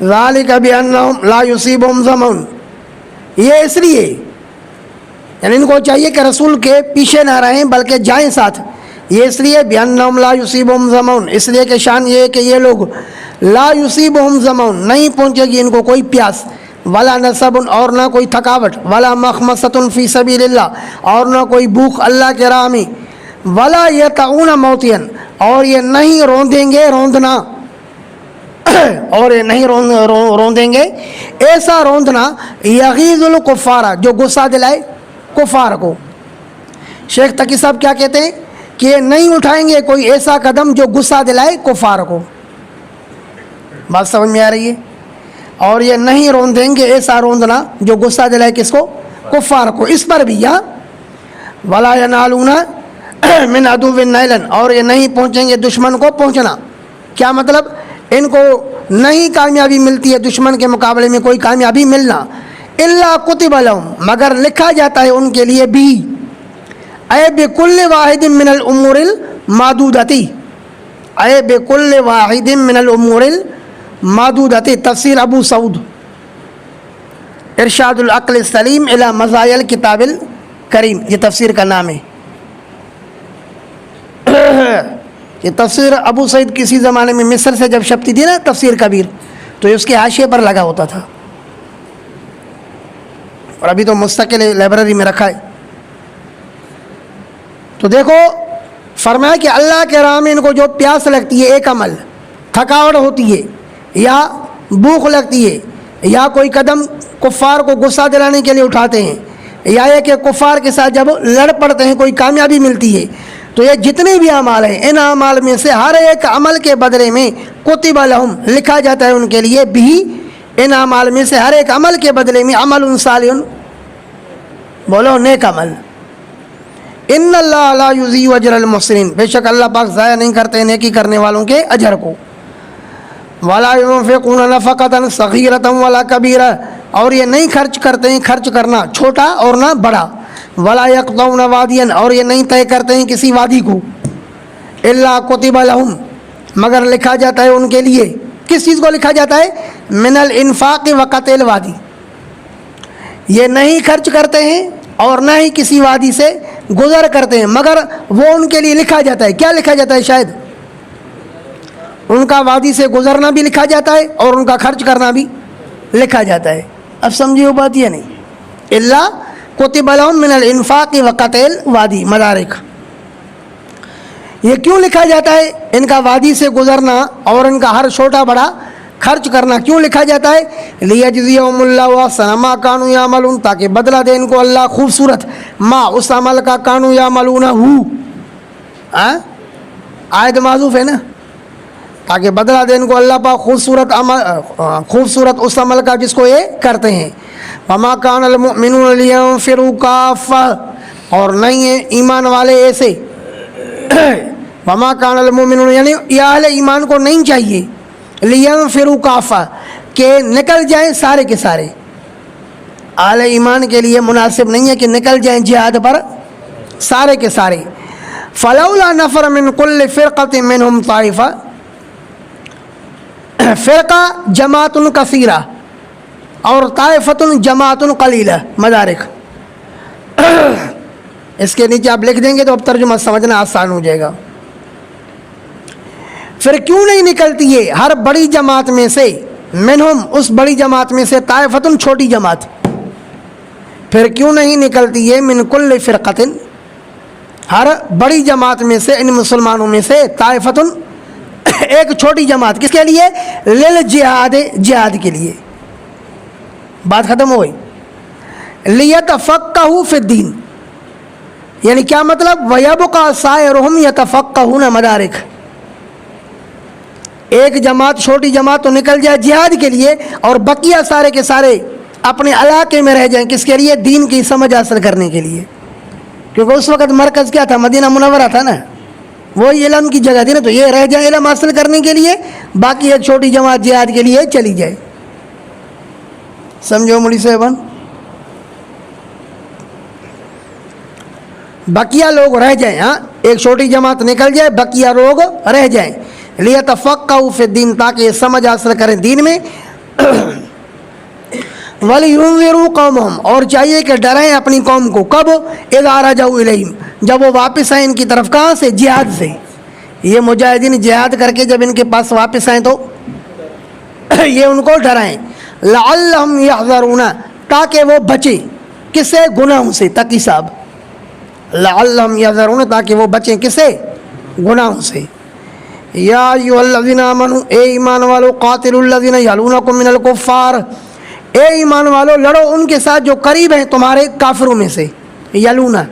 [SPEAKER 1] ذالک بانہم لا یصیبہم ظمأ، یہ اس لیے، یعنی ان کو چاہیے کہ رسول کے پیچھے نہ رہیں بلکہ جائیں ساتھ، یہ اس لیے بانہم لا یصیبہم ظمأ، اس لیے کہ شان یہ ہے کہ یہ لوگ لا یصیبہم ظمأ، نہیں پہنچے گی ان کو کوئی پیاس، ولا نصب، اور نہ کوئی تھکاوٹ، ولا مخمصۃ فی سبیل اللہ، اور نہ کوئی بھوک اللہ کے راہ میں، ولا یطعون موطئا، اور یہ نہیں روندیں گے روندنا، اور یہ نہیں روندیں گے ایسا روندنا، یغیظ الکفار، جو غصہ دلائے کفار کو۔ شیخ تقی صاحب کیا کہتے ہیں کہ یہ نہیں اٹھائیں گے کوئی ایسا قدم جو غصہ دلائے کفار کو۔ بات سمجھ میں آ رہی ہے؟ اور یہ نہیں روندیں گے ایسا روندنا جو غصہ دلائے کس کو؟ کفار کو۔ اس پر بھی یہاں ولا ینالون، من عدو نیلن، اور یہ نہیں پہنچیں گے دشمن کو پہنچنا. کیا مطلب؟ ان کو نہیں کامیابی ملتی ہے دشمن کے مقابلے میں کوئی کامیابی ملنا. الا کتب لہم، مگر لکھا جاتا ہے ان کے لیے بھی. اے بکل واحد من الامور المعدودتی، اے بکل واحد من الامور المعدودتی. تفسیر ابو سعود، ارشاد العقل السلیم الی مزایا الکتاب الکریم، یہ تفسیر کا نام ہے. یہ تفسیر ابو سعید کسی زمانے میں مصر سے جب چھپتی تھی نا تفسیر کبیر، تو یہ اس کے حاشیے پر لگا ہوتا تھا، اور ابھی تو مستقل لائبریری میں رکھا ہے. تو دیکھو فرمایا کہ اللہ کے راہ میں ان کو جو پیاس لگتی ہے، ایک عمل، تھکاوٹ ہوتی ہے یا بھوک لگتی ہے، یا کوئی قدم کفار کو غصہ دلانے کے لیے اٹھاتے ہیں، یا یہ کہ کفار کے ساتھ جب لڑ پڑتے ہیں کوئی کامیابی ملتی ہے، تو یہ جتنے بھی اعمال ہیں ان اعمال میں سے ہر ایک عمل کے بدلے میں کتب لہم، لکھا جاتا ہے ان کے لیے بھی، ان اعمال میں سے ہر ایک عمل کے بدلے میں عمل صالح، بولو نیک عمل. ان اللہ لا یضیع اجر المحسنین، بے شک اللہ پاک ضائع نہیں کرتے نیکی کرنے والوں کے اجر کو. ولا ينفقون نفقة صغیرة ولا کبیرہ، اور یہ نہیں خرچ کرتے ہیں خرچ کرنا چھوٹا اور نہ بڑا. ولا یقطعون وادیا، اور یہ نہیں طے کرتے ہیں کسی وادی کو. الا کتب لہم، مگر لکھا جاتا ہے ان کے لیے. کس چیز کو لکھا جاتا ہے؟ من الانفاق وقطع الوادی، یہ نہیں خرچ کرتے ہیں اور نہ ہی کسی وادی سے گزر کرتے ہیں، مگر وہ ان کے لیے لکھا جاتا ہے. کیا لکھا جاتا ہے؟ شاید ان کا وادی سے گزرنا بھی لکھا جاتا ہے اور ان کا خرچ کرنا بھی لکھا جاتا ہے. اب سمجھیے وہ بات یہ نہیں. الا کتب لہم من الانفاق وقطع الوادی. مدارک، یہ کیوں لکھا جاتا ہے ان کا وادی سے گزرنا اور ان کا ہر چھوٹا بڑا خرچ کرنا کیوں لکھا جاتا ہے؟ لیجزیہم اللہ احسن ما کانوا یعملون، تاکہ بدلہ دے ان کو اللہ خوبصورت ما اس عمل کا کانوا یعملون آیت معذوف ہے نا، تاکہ بدلہ دے ان کو اللہ پاک خوبصورت اس عمل کا جس کو یہ کرتے ہیں. وما کان المؤمنون لینفروا کافہ، اور نہیں ہیں ایمان والے ایسے. وما کان المؤمنون، یعنی یہ اہل ایمان کو نہیں چاہیے لینفروا کافہ کہ نکل جائیں سارے کے سارے. اہل ایمان کے لیے مناسب نہیں ہے کہ نکل جائیں جہاد پر سارے کے سارے. فلولا نفر من کل فرقۃ منہم طائفہ، فرقہ جماعت کثیرہ اور طائفۃ جماعت قلیلہ. مدارک، اس کے نیچے آپ لکھ دیں گے تو اب ترجمہ سمجھنا آسان ہو جائے گا. پھر کیوں نہیں نکلتی ہے ہر بڑی جماعت میں سے، منہم اس بڑی جماعت میں سے، طائفۃ چھوٹی جماعت. پھر کیوں نہیں نکلتی ہے من کل فرقۃ، ہر بڑی جماعت میں سے، ان مسلمانوں میں سے، طائفۃ ایک چھوٹی جماعت. کس کے لیے؟ للجہاد، جہاد کے لیے. بات ختم ہو گئی. لیتفقہوا فی الدین، یعنی کیا مطلب؟ ویبقى سائرہم یتفقہون. مدارک، ایک جماعت چھوٹی جماعت تو نکل جائے جہاد کے لیے اور بقیہ سارے کے سارے اپنے علاقے میں رہ جائیں. کس کے لیے؟ دین کی سمجھ حاصل کرنے کے لیے. کیونکہ اس وقت مرکز کیا تھا؟ مدینہ منورہ تھا نا، وہی علم کی جگہ تھی نا. تو یہ رہ جائیں علم حاصل کرنے کے لیے، باقی ایک چھوٹی جماعت جہاد کے لیے چلی جائے. سمجھو مڑی صاحبان، بقیہ لوگ رہ جائیں. ہاں، ایک چھوٹی جماعت نکل جائے، بقیہ لوگ رہ جائیں. لیتفقہوا فی الدین، تاکہ یہ سمجھ حاصل کریں دین میں. وَلِيُنذِرُوا قَوْمَهُمْ، اور چاہیے کہ ڈرائیں اپنی قوم کو. کب؟ اِذَا رَجَعُوا إِلَيْهِمْ، جب وہ واپس آئیں ان کی طرف. کہاں سے؟ جہاد سے. یہ مجاہدین جہاد کر کے جب ان کے پاس واپس آئیں تو یہ ان کو ڈرائیں. لَعَلَّهُمْ يَحْذَرُونَ، تاکہ وہ بچیں. کس سے؟ گناہوں سے. تقی صاحب، لَعَلَّهُمْ يَحْذَرُونَ، تاکہ وہ بچیں. کس سے؟ گناہوں سے. یا ایھا الذین آمنوا، اے ایمان والو، قاتلوا الذین یلونکم من الکفار، اے ایمان والو لڑو ان کے ساتھ جو قریب ہیں تمہارے کافروں میں سے. یلونا،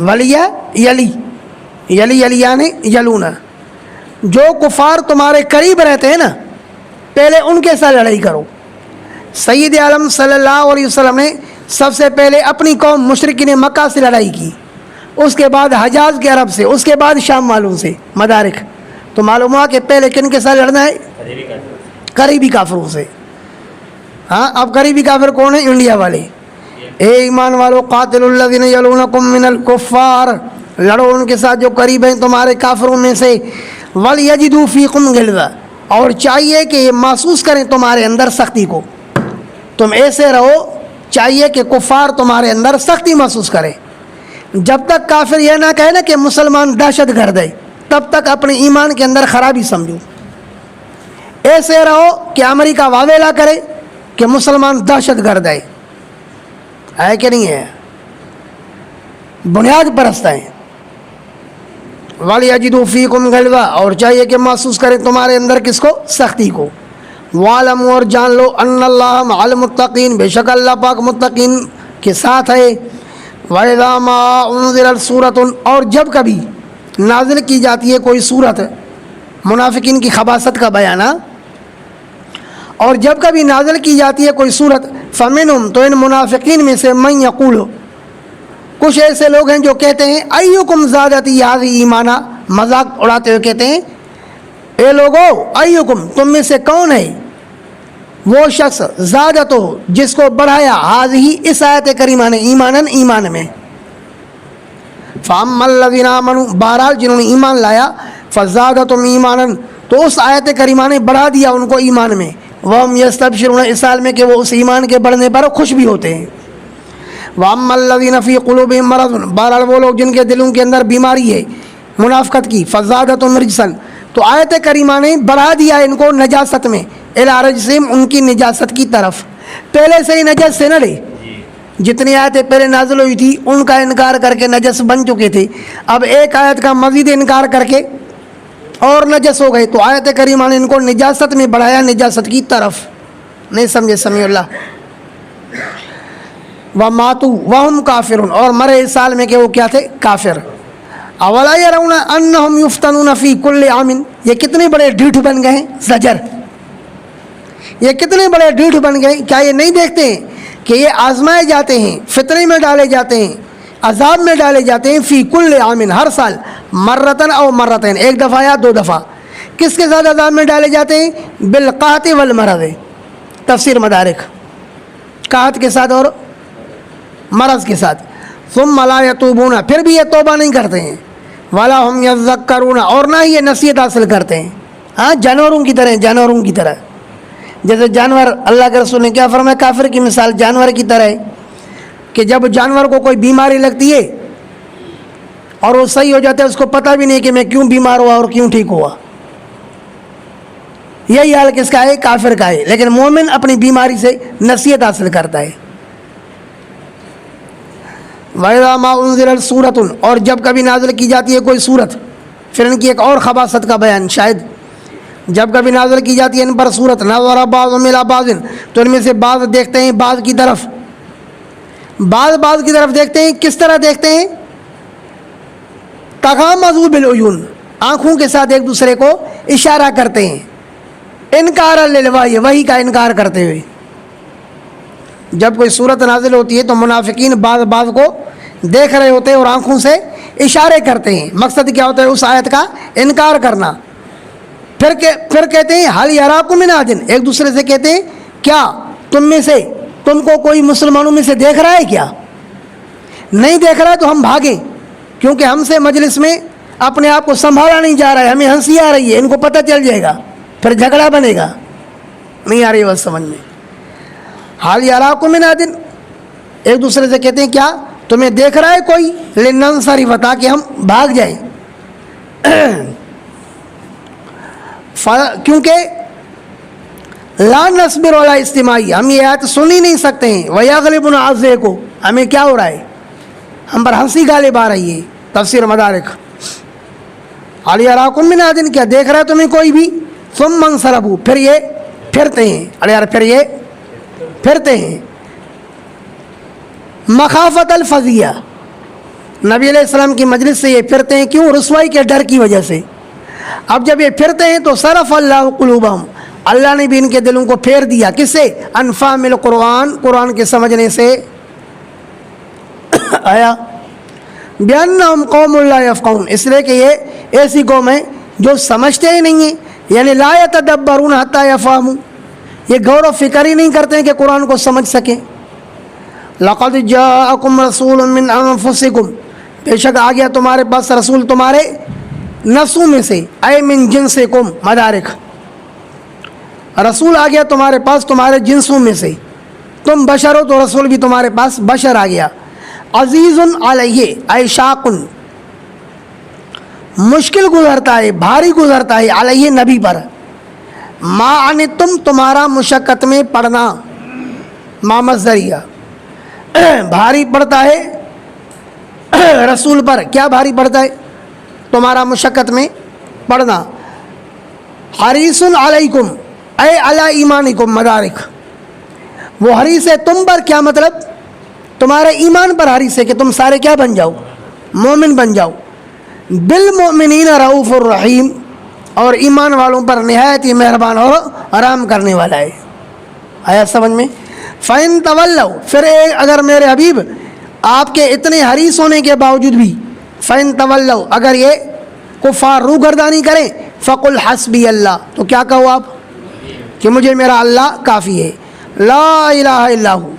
[SPEAKER 1] ولیہ یلی، یلی یلیان یلونا، جو کفار تمہارے قریب رہتے ہیں نا، پہلے ان کے ساتھ لڑائی کرو. سید عالم صلی اللہ علیہ وسلم نے سب سے پہلے اپنی قوم مشرکین مکہ سے لڑائی کی. اس کے بعد حجاز کے عرب سے، اس کے بعد شام والوں سے مدارک. تو معلوم ہوا کہ پہلے کن کے ساتھ لڑنا ہے؟ قریبی کافروں سے. ہاں اب قریبی کافر کون ہیں؟ انڈیا والے. اے ایمان والو قاتل الذین یلونکم من الکفار، لڑو ان کے ساتھ جو قریب ہیں تمہارے کافروں میں سے. ولیجدوا فیکم غلظہ، اور چاہیے کہ یہ محسوس کریں تمہارے اندر سختی کو. تم ایسے رہو، چاہیے کہ کفار تمہارے اندر سختی محسوس کریں. جب تک کافر یہ نہ کہے نا کہ مسلمان دہشت گرد ہے، تب تک اپنے ایمان کے اندر خرابی سمجھو. ایسے رہو کہ امریکہ واویلا کرے کہ مسلمان دہشت گرد ہے کہ نہیں ہے؟ بنیاد پرست ہیں. وَلْيَجِدُوا فِيكُمْ غِلْظَةً، اور چاہیے کہ محسوس کریں تمہارے اندر کس کو؟ سختی کو. وَاعْلَمُوا، اور جان لو، أَنَّ اللَّهَ مَعَ الْمُتَّقِينَ، بے شک اللہ پاک متقین کے ساتھ ہے. وَإِذَا مَا أُنزِلَتْ سُورَةٌ، اور جب کبھی نازل کی جاتی ہے کوئی صورت، منافقین کی خباثت کا بیانہ، اور جب کبھی نازل کی جاتی ہے کوئی صورت، فَمِنْهُمْ، تو ان منافقین میں سے مَن یقول، کچھ ایسے لوگ ہیں جو کہتے ہیں ایکم زادتی هذه ایمانا، مذاق اڑاتے ہوئے کہتے ہیں اے لوگو، ایکم، تم میں سے کون ہے وہ شخص، زادتو، جس کو بڑھایا، هذه، اس آیت کریمہ نے، ایمانن، ایمان میں. فَأَمَّا الَّذِينَ آمَنُوا، بہرحال جنہوں نے ایمان لایا، فَزَادَتْهُمْ ایمانا، تو اس آیت کریمہ نے بڑھا دیا ان کو ایمان میں. وَهُمْ يَسْتَبْشِرُونَ، اس حال میں کہ وہ اس ایمان کے بڑھنے پر خوش بھی ہوتے ہیں. وَأَمَّا الَّذِينَ فِي قُلُوبِهِمْ مَرَضٌ، بہرحال وہ لوگ جن کے دلوں کے اندر بیماری ہے منافقت کی، فَزَادَتْهُمْ رِجْسًا، تو آیت کریمہ نے بڑھا دیا ان کو نجاست میں، إِلَىٰ رَجْسِهِمْ، ان کی نجاست کی طرف. پہلے سے ہی نجس سے نہ لے، جتنی آیتیں پہلے نازل ہوئی تھی ان کا انکار کر کے نجس بن چکے تھے، اب ایک آیت کا مزید انکار کر کے اور نجس ہو گئے. تو آیت کریمہ نے ان کو نجاست میں بڑھایا، نجاست کی طرف. نہیں سمجھے؟ سمیع اللہ. وَمَاتُوا وَهُمْ كَافِرُونَ، اور مرے اس سال میں کہ وہ کیا تھے؟ کافر. أَوَلَا يَرَوْنَ أَنَّهُمْ يُفْتَنُونَ فِي كُلِّ عَامٍ، یہ کتنے بڑے ڈھیٹ بن گئے ہیں، زجر. یہ کتنے بڑے ڈھیٹ بن گئے، کیا یہ نہیں دیکھتے ہیں کہ یہ آزمائے جاتے ہیں، فتنے میں ڈالے جاتے ہیں، عذاب میں ڈالے جاتے ہیں، فی کل عام، ہر سال، مرتن او مرتین، ایک دفعہ یا دو دفعہ. کس کے ساتھ عذاب میں ڈالے جاتے ہیں؟ بالقحط والمرض. تفسیر مدارک، قحط کے ساتھ اور مرض کے ساتھ. ثم لا یتوبون، پھر بھی یہ توبہ نہیں کرتے ہیں. ولا هم یذکرون، اور نہ ہی یہ نصیحت حاصل کرتے ہیں. ہاں، جانوروں کی طرح، جانوروں کی طرح. جیسے جانور، اللہ کے رسول نے کیا فرمایا؟ کافر کی مثال جانور کی طرح ہے کہ جب جانور کو کوئی بیماری لگتی ہے اور وہ صحیح ہو جاتا ہے، اس کو پتہ بھی نہیں کہ میں کیوں بیمار ہوا اور کیوں ٹھیک ہوا. یہی حال کس کا ہے؟ کافر کا ہے. لیکن مومن اپنی بیماری سے نصیحت حاصل کرتا ہے. وَإِذَا مَا أُنزِلَتْ سُورَةٌ، اور جب کبھی نازل کی جاتی ہے کوئی صورت، پھر ان کی ایک اور خباثت کا بیان. شاید جب کبھی نازل کی جاتی ہے ان پر صورت، نظر بعضهم إلى بعض، تو ان میں سے بعض دیکھتے ہیں بعض کی طرف، بعض کی طرف دیکھتے ہیں. کس طرح دیکھتے ہیں؟ تغامضوا بالعیون، آنکھوں کے ساتھ ایک دوسرے کو اشارہ کرتے ہیں. انکار للوحی، وحی کا انکار کرتے ہوئے. جب کوئی صورت نازل ہوتی ہے تو منافقین بعض کو دیکھ رہے ہوتے ہیں اور آنکھوں سے اشارے کرتے ہیں. مقصد کیا ہوتا ہے؟ اس آیت کا انکار کرنا. پھر کہتے ہیں حل یراکم من احد، ایک دوسرے سے کہتے ہیں کیا تم میں سے، تم کو کوئی مسلمانوں میں سے دیکھ رہا ہے کیا؟ نہیں دیکھ رہا ہے تو ہم بھاگیں، کیونکہ ہم سے مجلس میں اپنے آپ کو سنبھالا نہیں جا رہا ہے، ہمیں ہنسی آ رہی ہے، ان کو پتہ چل جائے گا، پھر جھگڑا بنے گا. نہیں آ رہی بات سمجھ میں؟ حال یراکم من احد، ایک دوسرے سے کہتے ہیں کیا تمہیں دیکھ رہا ہے کوئی؟ لننصرف، تاکہ ہم بھاگ جائیں. کیونکہ لا نصبر علی استماعی، ہم یہ آیت سن ہی نہیں سکتے ہیں. ویغلبنا عزیکو، ہمیں کیا ہو رہا ہے؟ ہم پر ہنسی غالب آ رہی ہے. تفسیر مدارک. حال یراکم من احد، کیا دیکھ رہا ہے تمہیں کوئی بھی؟ ثم انصرفوا، پھر یہ پھرتے ہیں. پھر یہ پھرتے ہیں. مخافت الفضیہ، نبی علیہ السلام کی مجلس سے یہ پھرتے ہیں. کیوں؟ رسوائی کے ڈر کی وجہ سے. اب جب یہ پھرتے ہیں تو صرف اللہ قلوبہم، اللہ نے بھی ان کے دلوں کو پھیر دیا. کس سے؟ عن فہم القرآن، قرآن کے سمجھنے سے. آیا بِأَنَّهُمْ قَوْمٌ لَا يَفْقَهُونَ، اس لیے کہ یہ ایسی قوم ہے جو سمجھتے ہی نہیں ہیں، یعنی لا يَتَدَبَّرُونَ حَتَّى يَفْهَمُوا، یہ غور و فکر ہی نہیں کرتے ہیں کہ قرآن کو سمجھ سکیں۔ لَقَدْ جَاءَكُمْ رَسُولٌ مِّنْ أَنفُسِكُمْ، بے شک آ گیا تمہارے پاس رسول تمہارے نفسوں میں سے، اے من جنسکم مدارک، رسول آ گیا تمہارے پاس تمہارے جنسوں میں سے، تم بشر ہو تو رسول بھی تمہارے پاس بشر آ گیا۔ عزیز علیہ اے شاقن، مشکل گزرتا ہے، بھاری گزرتا ہے، علیہ نبی پر، ما عنتم تمہارا مشقت میں پڑنا، ما مصدریہ، بھاری پڑتا ہے رسول پر، کیا بھاری پڑتا ہے؟ تمہارا مشقت میں پڑنا۔ حریص علیکم اے علی ایمانکم مدارک، وہ حریص ہے تم پر، کیا مطلب؟ تمہارے ایمان پر حریص ہے کہ تم سارے کیا بن جاؤ؟ مومن بن جاؤ۔ بالمؤمنین رؤوف الرحیم، اور ایمان والوں پر نہایت ہی مہربان اور آرام کرنے والا ہے۔ آیا سمجھ میں؟ فَإِن تَوَلَّوْا، پھر اگر میرے حبیب آپ کے اتنے حریص ہونے کے باوجود بھی، فَإِن تَوَلَّوْا اگر یہ کفار روگردانی کریں، فَقُلْ حَسْبِيَ اللَّهُ، تو کیا کہو آپ؟ کہ مجھے میرا اللہ کافی ہے، لا الہ الا ہو۔